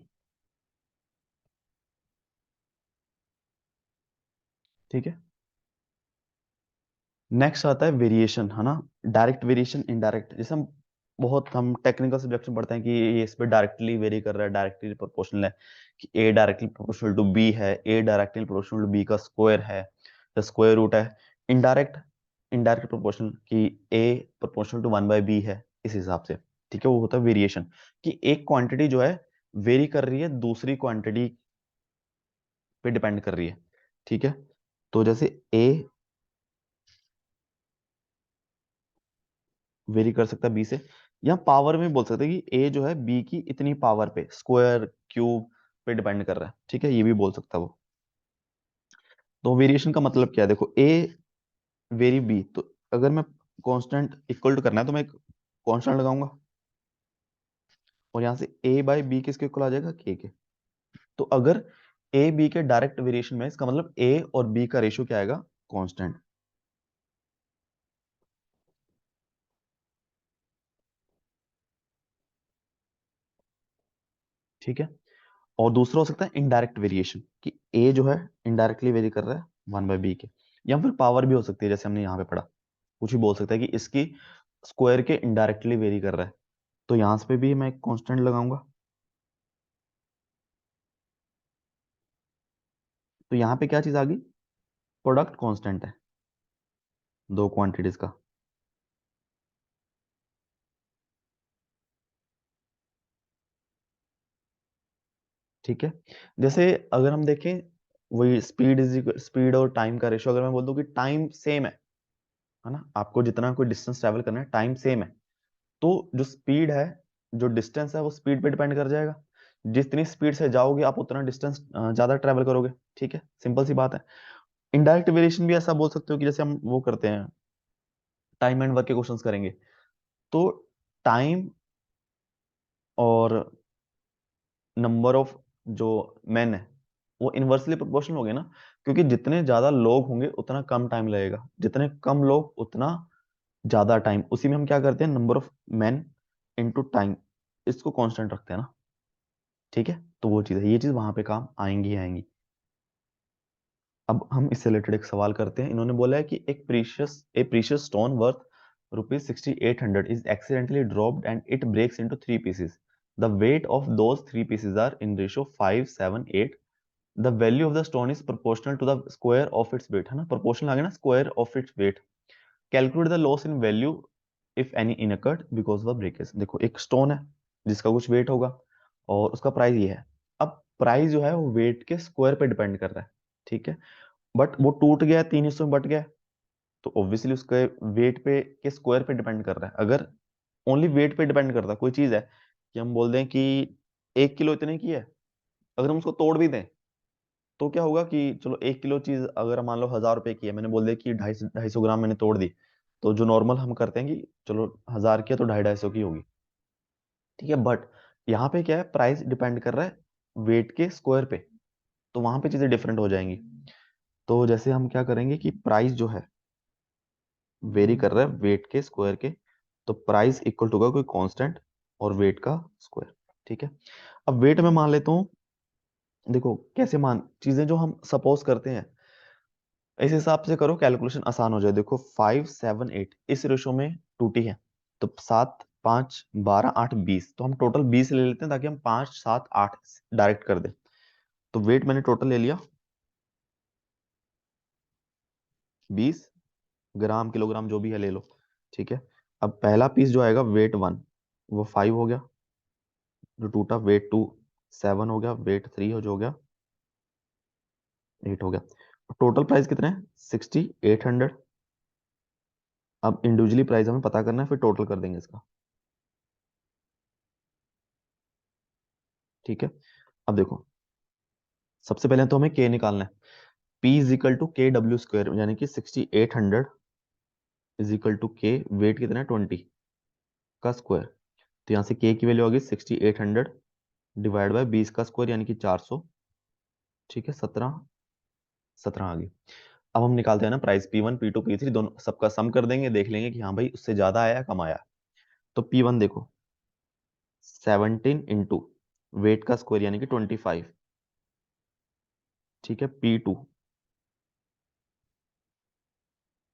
ठीक है। नेक्स्ट आता है वेरिएशन, है ना, डायरेक्ट वेरिएशन, इनडायरेक्ट। जैसे हम टेक्निकल सब्जेक्ट में पढ़ते हैं कि ये इस पे डायरेक्टली वेरी कर रहा है, डायरेक्टली प्रोपोर्शनल है, कि ए डायरेक्टली प्रोपोर्शनल टू बी है, ए डायरेक्टली प्रोपोर्शनल टू बी का स्क्वायर है, द स्क्वायर रूट है। इनडायरेक्ट, इनडायरेक्ट प्रोपोर्शनल, कि ए प्रोपोर्शनल टू 1/b है, इस हिसाब से, ठीक है। वो होता है वेरिएशन, कि एक क्वांटिटी जो है वेरी कर रही है दूसरी क्वांटिटी पे डिपेंड कर रही है, ठीक है। तो जैसे ए वेरी कर सकता है बी से, या पावर में बोल सकते हैं कि ए जो है बी की इतनी पावर पे, स्क्वायर क्यूब पे डिपेंड कर रहा है, ठीक है, ये भी बोल सकता है वो। तो वेरिएशन का मतलब क्या है, देखो ए वेरी बी, तो अगर मैं कांस्टेंट इक्वल टू करना है तो मैं एक कांस्टेंट लगाऊंगा, और यहाँ से ए बाई बी किसके इक्वल आ जाएगा, के। तो अगर ए बी के डायरेक्ट वेरिएशन में, इसका मतलब ए और बी का रेशियो क्या आएगा, कांस्टेंट, ठीक है। और दूसरा हो सकता है इनडायरेक्ट वेरिएशन, कि ए जो है इनडायरेक्टली वेरी कर रहा है 1/b के, या फिर पावर भी हो सकती है, जैसे हमने यहाँ पे पढ़ा, कुछ भी बोल सकता है कि इसकी स्क्वायर के इनडायरेक्टली वेरी कर रहा है। तो यहाँ पे भी मैं एक कांस्टेंट लगाऊंगा, तो यहाँ पे क्या चीज आ गई, प्रोडक्ट कांस्टेंट है दो क्वांटिटीज का, ठीक है। जैसे अगर हम देखें, वही स्पीड इज, स्पीड और टाइम का रेशियो, अगर मैं बोल दूं कि टाइम सेम है ना, आपको जितना कोई डिस्टेंस ट्रेवल करना है टाइम सेम है, तो जो स्पीड है, जो डिस्टेंस है वो स्पीड पे डिपेंड कर जाएगा, जितनी स्पीड से जाओगे आप उतना डिस्टेंस ज्यादा ट्रेवल करोगे, ठीक है, सिंपल सी बात है। इनडायरेक्ट वेरिएशन भी ऐसा बोल सकते हो कि जैसे हम वो करते हैं, टाइम एंड वर्क के क्वेश्चंस करेंगे, तो टाइम और नंबर ऑफ जो मैन है वो इनवर्सली प्रोपोर्शनल हो गए ना, क्योंकि जितने ज्यादा लोग होंगे उतना कम टाइम लगेगा, जितने कम लोग उतना ज्यादा टाइम। उसी में हम क्या करते हैं, number of man into time, इसको कांस्टेंट रखते हैं ना, ठीक है। तो वो चीज है, ये चीज वहां पे काम आएंगी ही आएंगी। अब हम इससे रिलेटेड एक सवाल करते हैं। इन्होंने बोला है कि a precious stone worth ₹6800 is accidentally dropped and it breaks into 3 pieces. The weight of those 3 pieces are in ratio 5 7 8. The value of the stone is proportional to the square of its weight, है ना, proportional आ गया ना, square of its weight. Calculate the loss in value if any incurred because of breakage. देखो एक stone है जिसका कुछ वेट होगा और उसका प्राइस ये है। अब प्राइस जो है वो वेट के स्क्वायर पे डिपेंड कर रहा है, ठीक है। बट वो टूट गया, 3 हिस्सों में बट गया, तो ऑब्वियसली उसके वेट पे के स्क्वायर पे डिपेंड कर रहा है। अगर ओनली वेट पे डिपेंड करता है, कोई चीज है कि हम बोल दें कि 1 किलो इतने की है, अगर हम उसको तोड़ भी दें तो क्या होगा कि चलो 1 किलो चीज अगर मान लो 1000 रुपए की है, मैंने बोल दिया कि 250 250 ग्राम मैंने तोड़ दी, तो जो नॉर्मल हम करते हैं कि चलो 1000 की है तो 250 250 की होगी, ठीक है। बट यहाँ पे क्या है, प्राइस डिपेंड कर रहा है वेट के स्क्वायर पे, तो वहां पे चीजें डिफरेंट हो जाएंगी। तो जैसे हम क्या करेंगे कि प्राइस जो है वेरी कर रहा है वेट के स्क्वायर के, तो प्राइस इक्वल टू होगा कोई कांस्टेंट और वेट का स्क्वायर, ठीक है। अब वेट में मान लेता हूँ, देखो कैसे मान, चीजें जो हम सपोज करते हैं इस हिसाब से करो, कैलकुलेशन आसान हो जाए। देखो 5 7 8 इस रेशो में टूटी है, तो 7 5 12 8 20, तो हम टोटल 20 ले लेते हैं ताकि हम 5 7 8 डायरेक्ट कर दे। तो वेट मैंने टोटल ले लिया 20 ग्राम किलोग्राम जो भी है ले लो, ठीक है। अब पहला पीस जो आएगा वेट 1, वो 5 हो गया, जो टूटा। वेट 2 7 हो गया, वेट 3 हो जो हो गया 8 हो गया। टोटल प्राइस कितना है? 6800। अब इंडिविजुअली प्राइस हमें पता करना है, फिर टोटल कर देंगे इसका। ठीक है। अब देखो, सबसे पहले तो हमें के निकालना है। P इज इक्वल टू के डब्ल्यू स्क्वायर, यानी कि 6800 इज इक्वल टू के, वेट कितना है 20 का स्क्वायर। तो यहाँ से के की वैल्यू होगी 6800 डिवाइड बाय 20 का स्क्वायर, यानी कि 400। ठीक है, 17 17 आ गई। अब हम निकालते हैं ना प्राइस P1 P2 P3 दोनों, सबका सम कर देंगे, देख लेंगे कि हाँ भाई उससे ज्यादा आया कम आया। तो P1 देखो 17 इंटू वेट का स्क्वायर यानी कि 25। ठीक है। P2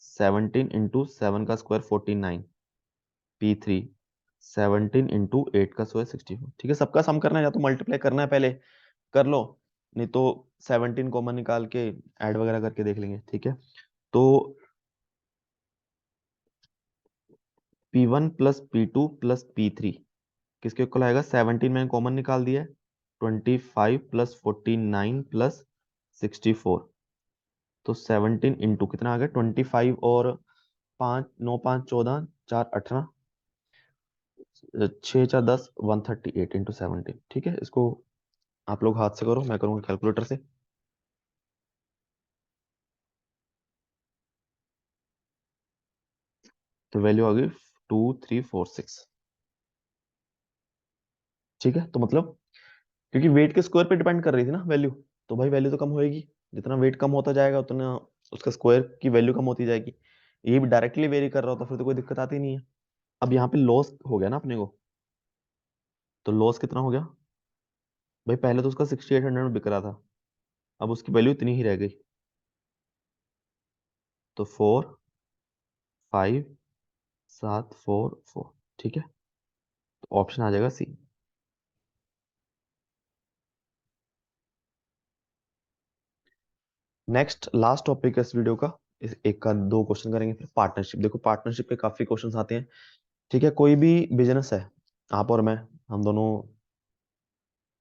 17 इंटू 7 का स्क्वायर 49। P3 17 इंटू 8 का स्क्वायर 64। ठीक है, सबका सम करना है या तो मल्टीप्लाई करना है पहले कर लो, नहीं तो 17 कॉमन निकाल के ऐड वगैरह करके देख लेंगे। ठीक है। तो P1 plus P2 plus P3 किसके इक्वल आएगा? 17 मैंने कॉमन निकाल दिया है, 25 प्लस 49 प्लस 64। तो 17 इंटू कितना आ गया? 25 और 5 9 5 14 4 18 6 4 10 138 इंटू 17। ठीक है, इसको आप लोग हाथ से करो, मैं करूंगा कैलकुलेटर से। तो वैल्यू आ गई 2346। ठीक है, तो मतलब क्योंकि वेट के स्क्वायर पे डिपेंड कर रही थी ना वैल्यू, तो भाई वैल्यू तो कम होएगी। जितना वेट कम होता जाएगा उतना उसका स्क्वायर की वैल्यू कम होती जाएगी। ये भी डायरेक्टली वेरी कर रहा होता फिर तो कोई दिक्कत आती नहीं है। अब यहाँ पे लॉस हो गया ना अपने को, तो लॉस कितना हो गया भाई? पहले तो उसका 6800 में बिक रहा था, अब उसकी वैल्यू इतनी ही रह गई। तो 45744। ठीक है, तो ऑप्शन आ जाएगा सी। नेक्स्ट लास्ट टॉपिक है इस वीडियो का, इस एक का दो क्वेश्चन करेंगे फिर पार्टनरशिप। देखो पार्टनरशिप के काफी क्वेश्चंस आते हैं। ठीक है, कोई भी बिजनेस है, आप और मैं, हम दोनों,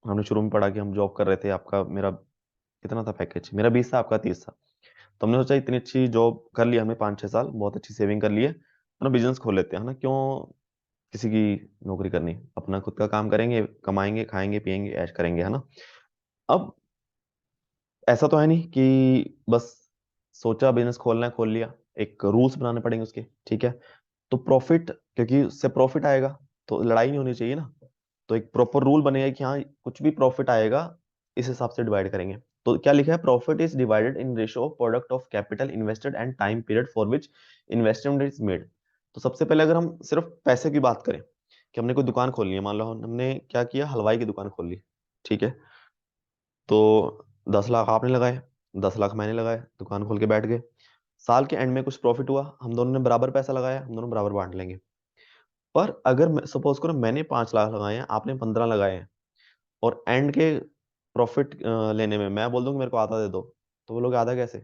हमने शुरू में पढ़ा कि हम जॉब कर रहे थे। आपका मेरा कितना था पैकेज? मेरा 20 था, आपका 30 था। तो हमने सोचा इतनी अच्छी जॉब कर ली हमने, 5 6 साल बहुत अच्छी सेविंग कर ली है, अपना बिजनेस खोल लेते हैं, है ना? क्यों किसी की नौकरी करनी, अपना खुद का काम करेंगे, कमाएंगे, खाएंगे, पिएंगे, ऐश करेंगे, है ना? अब ऐसा तो है नहीं कि बस सोचा बिजनेस खोलना है खोल लिया, एक रूल्स बनाने पड़ेंगे उसके। ठीक है, तो प्रॉफिट, क्योंकि उससे प्रॉफिट आएगा तो लड़ाई नहीं होनी चाहिए ना। तो एक प्रॉपर रूल बनेगा कि हाँ कुछ भी प्रॉफिट आएगा इस हिसाब से डिवाइड करेंगे। तो क्या लिखा है? Profit is divided in ratio of product of capital invested and time period for which investment is made. तो सबसे पहले अगर हम सिर्फ पैसे की बात करें कि हमने कोई दुकान खोलनी है, मान लो हमने क्या किया, हलवाई की दुकान खोल ली। ठीक है, तो 10 लाख आपने लगाए, 10 लाख मैंने लगाए, दुकान खोल के बैठ गए। साल के एंड में कुछ प्रॉफिट हुआ, हम दोनों ने बराबर पैसा लगाया, हम दोनों बराबर बांट लेंगे। पर अगर सपोज करो मैंने 5 लाख लगाए हैं, आपने 15 लगाए हैं, और एंड के प्रॉफिट लेने में मैं बोल दूं कि मेरे को आधा दे दो, तो बोलोगे आधा कैसे?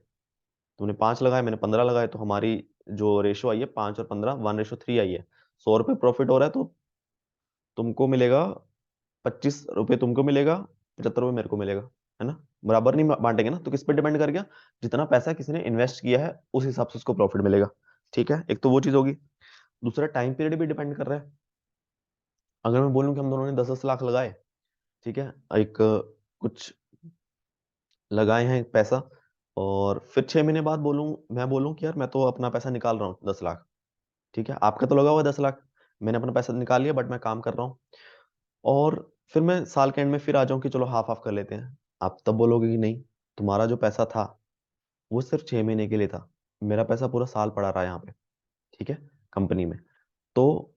तुमने 5 लगाए, मैंने 15 लगाए, तो हमारी जो रेशो आई है 5 और 15 1:3 आई है। 100 रुपये प्रॉफिट हो रहा है, तो तुमको मिलेगा 25 रुपये, तुमको मिलेगा 75 रुपये मेरे को मिलेगा, है ना? बराबर नहीं बांटेंगे ना, तो किस पे डिपेंड कर गया? जितना पैसा किसी ने इन्वेस्ट किया है उस हिसाब से उसको प्रॉफिट मिलेगा। ठीक है, एक तो वो चीज होगी। दूसरा टाइम पीरियड भी डिपेंड कर रहा है। अगर मैं बोलूं कि हम दोनों ने 10 10 लाख लगाए, ठीक है, एक कुछ लगाए हैं पैसा, और फिर 6 महीने बाद मैं बोलूं कि यार मैं तो अपना पैसा निकाल रहा हूँ 10 लाख। ठीक है, आपका तो लगा हुआ है 10 लाख, मैंने अपना पैसा निकाल लिया, बट मैं काम कर रहा हूँ। और फिर मैं साल के एंड में फिर आ जाऊं कि चलो हाफ हाफ कर लेते हैं। आप तब बोलोगे कि नहीं, तुम्हारा जो पैसा था वो सिर्फ 6 महीने के लिए था, मेरा पैसा पूरा साल पड़ा रहा यहाँ पे। ठीक है, कंपनी में। तो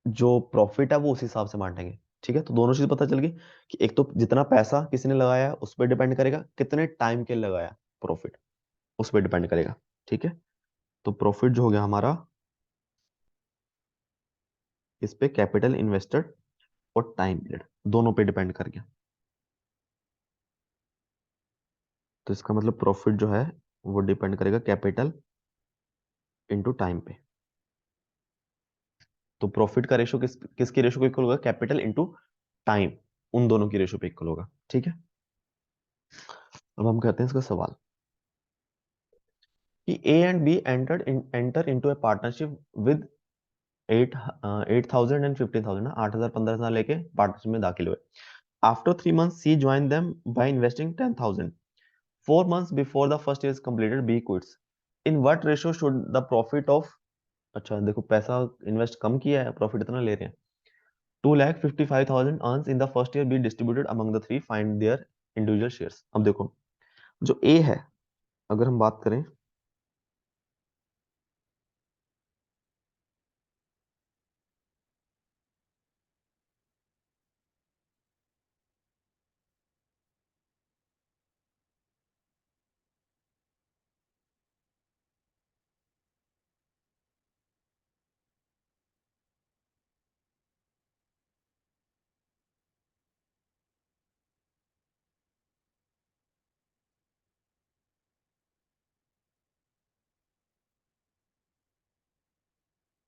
जो प्रॉफिट है वो उस हिसाब से बांटेंगे। ठीक है, तो दोनों चीज पता चल गई कि एक तो जितना पैसा किसी ने लगाया है उस पर डिपेंड करेगा, कितने टाइम के लिए लगाया प्रॉफिट उस पर डिपेंड करेगा। ठीक है, तो प्रॉफिट जो हो गया हमारा, इस पे कैपिटल इन्वेस्टेड और टाइम पीरियड दोनों पे डिपेंड कर गया। तो इसका मतलब प्रॉफिट जो है वो डिपेंड करेगा कैपिटल इनटू टाइम पे। तो प्रॉफिट का रेशो किसकी रेशो को इक्वल होगा? कैपिटल इंटू टाइम, उन दोनों की रेशो पे इक्वल होगा। ठीक है, अब हम करते हैं इसका सवाल कि a and b enter into a partnership with 8,000 and 15,000, 8,000 15,000 लेके पार्टनरशिप में दाखिल हुए। After 3 months c join them by investing 10,000। 4 months before the first year is completed b quits. In what ratio should the profit of, अच्छा देखो पैसा invest कम किया है, profit इतना ले रहे हैं, 2,55,000 earns in the first year be distributed among the three, find their individual shares. अब देखो जो ए है, अगर हम बात करें,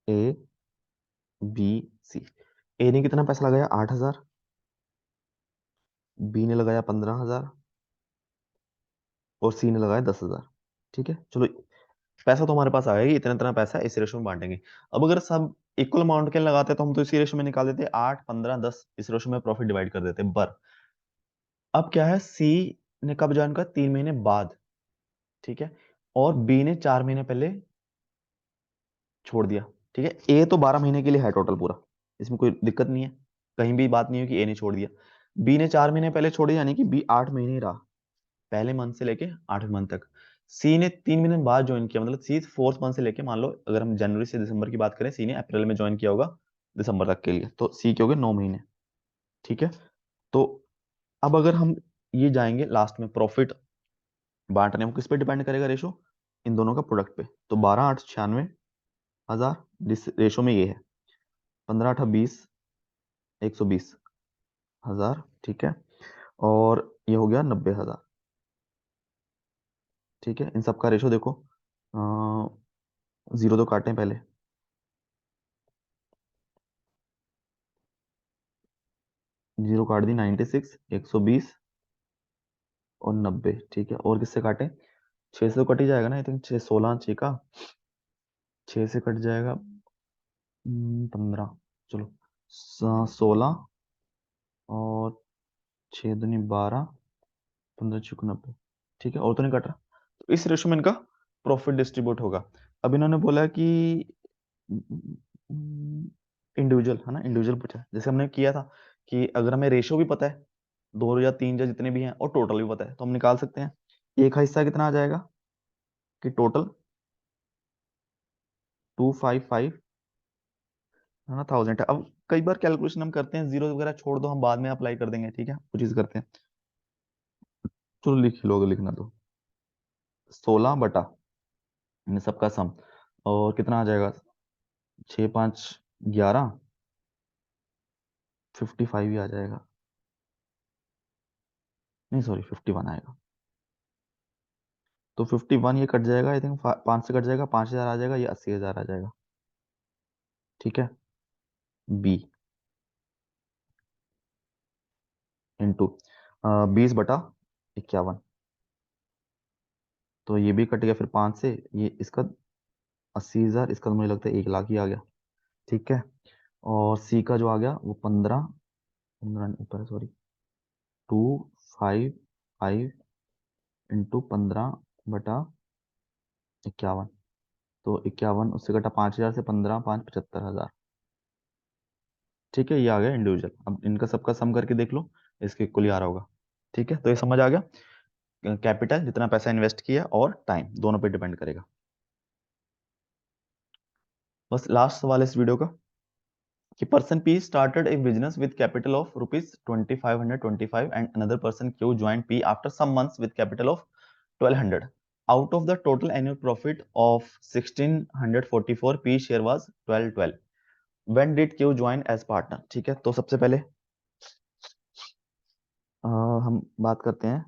ए बी सी। ए ने कितना पैसा लगाया? 8,000। बी ने लगाया 15,000 और सी ने लगाया 10,000। ठीक है, चलो पैसा तो हमारे पास आ गया, इतना इतना पैसा इस रेशो में बांटेंगे। अब अगर सब इक्वल अमाउंट के लगाते तो हम तो इसी रेशो में निकाल देते, 8 15 10, इस रेशो में प्रॉफिट डिवाइड कर देते। पर अब क्या है, सी ने कब ज्वाइन किया? 3 महीने बाद। ठीक है, और बी ने 4 महीने पहले छोड़ दिया। ठीक है, ए तो 12 महीने के लिए है टोटल पूरा, इसमें कोई दिक्कत नहीं है, कहीं भी बात नहीं है कि ए ने छोड़ दिया। बी ने 4 महीने पहले छोड़ी, यानी कि बी 8 महीने ही रहा, पहले मंथ से लेके 8वें मंथ तक। सी ने 3 महीने बाद ज्वाइन किया, मतलब सी फोर्थ मंथ से लेके, मान लो अगर हम जनवरी से दिसंबर की बात करें, सी ने अप्रैल में ज्वाइन किया होगा दिसंबर तक के लिए, तो सी के हो गए 9 महीने। ठीक है, तो अब अगर हम ये जाएंगे लास्ट में प्रॉफिट बांटने में, किस पे डिपेंड करेगा रेशो? इन दोनों का प्रोडक्ट पे। तो 12 8 96 हजार, जिस रेशो में ये है, 15 8 20 120 हजार। ठीक है, और ये हो गया 90,000। ठीक है, इन सब का रेशो देखो, जीरो तो काटें पहले, जीरो काट दी, 96 120 और 90। ठीक है, और किससे काटे? 6 से तो कट ही जाएगा ना, आई थिंक 6 16 6 का 6 से कट जाएगा 15, चलो 16 और 6 दूनी 12, 15 चौक 90। ठीक है, और तो नहीं कट रहा, तो इस रेशो में इनका प्रॉफिट डिस्ट्रीब्यूट होगा। अब इन्होंने बोला कि इंडिविजुअल है ना, इंडिविजुअल पूछा, जैसे हमने किया था कि अगर हमें रेशो भी पता है, दो या तीन या जितने भी हैं, और टोटल भी पता है, तो हम निकाल सकते हैं। एक का हिस्सा कितना आ जाएगा कि टोटल 255 है ना, 1000 है। अब कई बार कैलकुलेशन हम करते हैं, जीरो वगैरह छोड़ दो, हम बाद में अप्लाई कर देंगे। ठीक है, वो चीज करते हैं, चलो लिख लो, अगर लिखना तो 16 बटा इन सबका सम, और कितना आ जाएगा? 6 5 11, 55 ही आ जाएगा, नहीं सॉरी 51 आएगा। तो 51 ये कट जाएगा, आई थिंक 5 से कट जाएगा, 5,000 आ जाएगा, ये 80,000 आ जाएगा। ठीक है, बी इंटू 20 बटा 51, तो ये भी कट गया फिर 5 से, ये इसका 80,000, इसका तो मुझे लगता है 1 लाख ही आ गया। ठीक है, और सी का जो आ गया वो 15 15 ऊपर, सॉरी 255 इंटू 15 बटा 51, तो 51 उससे कटा 5,000 से, 15 5 75,000। ठीक है, ये आ गया इंडिविजुअल। अब इनका सबका सम करके देख लो, इसके इक्वल ही आ रहा होगा। ठीक है, तो ये समझ आ गया, कैपिटल जितना पैसा इन्वेस्ट किया और टाइम दोनों पे डिपेंड करेगा। बस लास्ट सवाल है इस वीडियो का कि person p started a business with capital of rupees 2,525 and another person q join p after some months with capital of 1,200। Out of the total annual profit of 1,644, p share was 1,212। When did q join as partner? ठीक है, तो सबसे पहले हम बात करते हैं,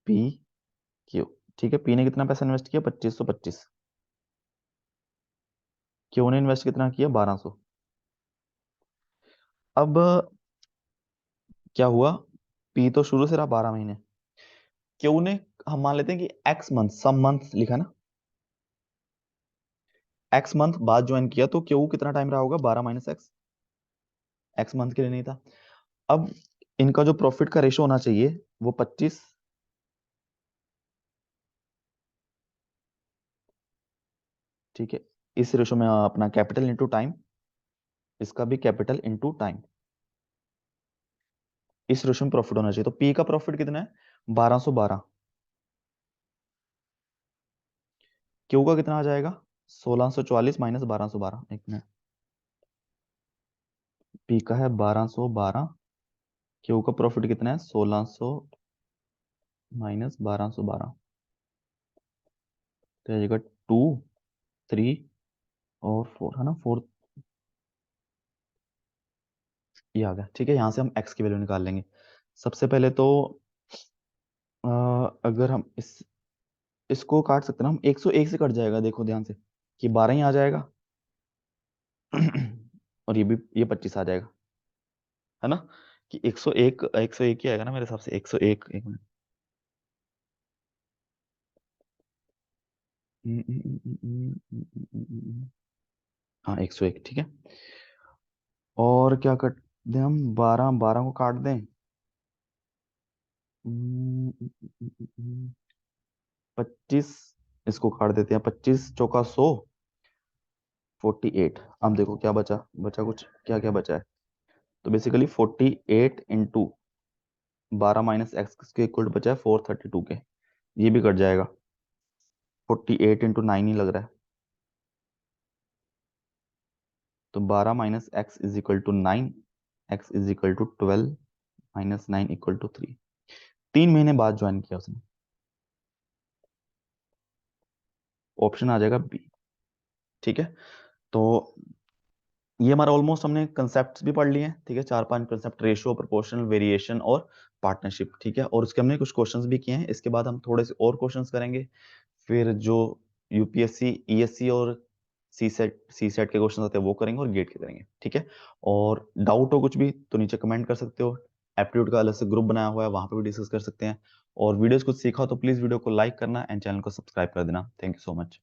P Q. ठीक है, पी ने कितना पैसा इन्वेस्ट किया? 2525। क्यू ने इन्वेस्ट कितना किया? 1200। अब क्या हुआ, पी तो शुरू से रहा 12 महीने, क्यू ने, हम मान लेते हैं कि एक्स मंथ, सम मंथ लिखा ना, एक्स मंथ बाद ज्वाइन किया, तो क्यू कितना टाइम रहा होगा? 12 - एक्स मंथ के लिए नहीं था। अब इनका जो प्रॉफिट का रेशो होना चाहिए वो 25, ठीक है, इस रेशो में अपना कैपिटल इंटू टाइम, इसका भी कैपिटल इंटू टाइम, इस रेशो में प्रॉफिट होना चाहिए। तो पी का प्रॉफिट कितना है? 1212। क्यू का कितना आ जाएगा? 1644 माइनस 1212। एक मिनट, पी का है 1212, क्यू का प्रॉफिट कितना है? 1600 माइनस 1212, तो आ जाएगा 2, 3 और 4, है ना, 4। ये आ गया, ठीक है। यहां से हम एक्स की वैल्यू निकाल लेंगे। सबसे पहले तो अ, अगर हम इसको काट सकते हैं ना हम, 101 से कट जाएगा, देखो ध्यान से, कि 12 ही आ जाएगा और ये भी, ये 25 आ जाएगा, है ना, कि 101, 101 ही आएगा ना मेरे हिसाब से, 101। एक मिनट, हाँ 101, ठीक है। और क्या कर दें हम, 12 12 को काट दें, 25, इसको काट देते हैं, 25 चौका 100, 48। अब देखो क्या बचा, बचा कुछ, क्या क्या बचा है, तो बेसिकली 48 इंटू 12 - एक्स के इक्वल बचा है 432 के, ये भी कट जाएगा, 48 इंटू 9 ही लग रहा है, तो 12 - x is equal to 9, x is equal to 12 -9 equal to 3। 3 महीने बाद ज्वाइन किया उसने, ऑप्शन आ जाएगा बी। ठीक है, तो ये हमारा ऑलमोस्ट, हमने कंसेप्ट भी पढ़ लिए हैं, ठीक है, 4 5 कंसेप्ट, रेशियो, प्रोपोर्शनल, वेरिएशन और पार्टनरशिप, ठीक है, और उसके हमने कुछ क्वेश्चंस भी किए हैं। इसके बाद हम थोड़े से और क्वेश्चंस करेंगे, फिर जो यूपीएससी, ईएससी और सी सेट के क्वेश्चन आते हैं वो करेंगे, और गेट के करेंगे, ठीक है। और डाउट हो कुछ भी तो नीचे कमेंट कर सकते हो, एप्टीट्यूड का अलग से ग्रुप बनाया हुआ है, वहां पे भी डिस्कस कर सकते हैं। और वीडियोस कुछ सीखा हो तो प्लीज वीडियो को लाइक करना एंड चैनल को सब्सक्राइब कर देना। Thank you so much.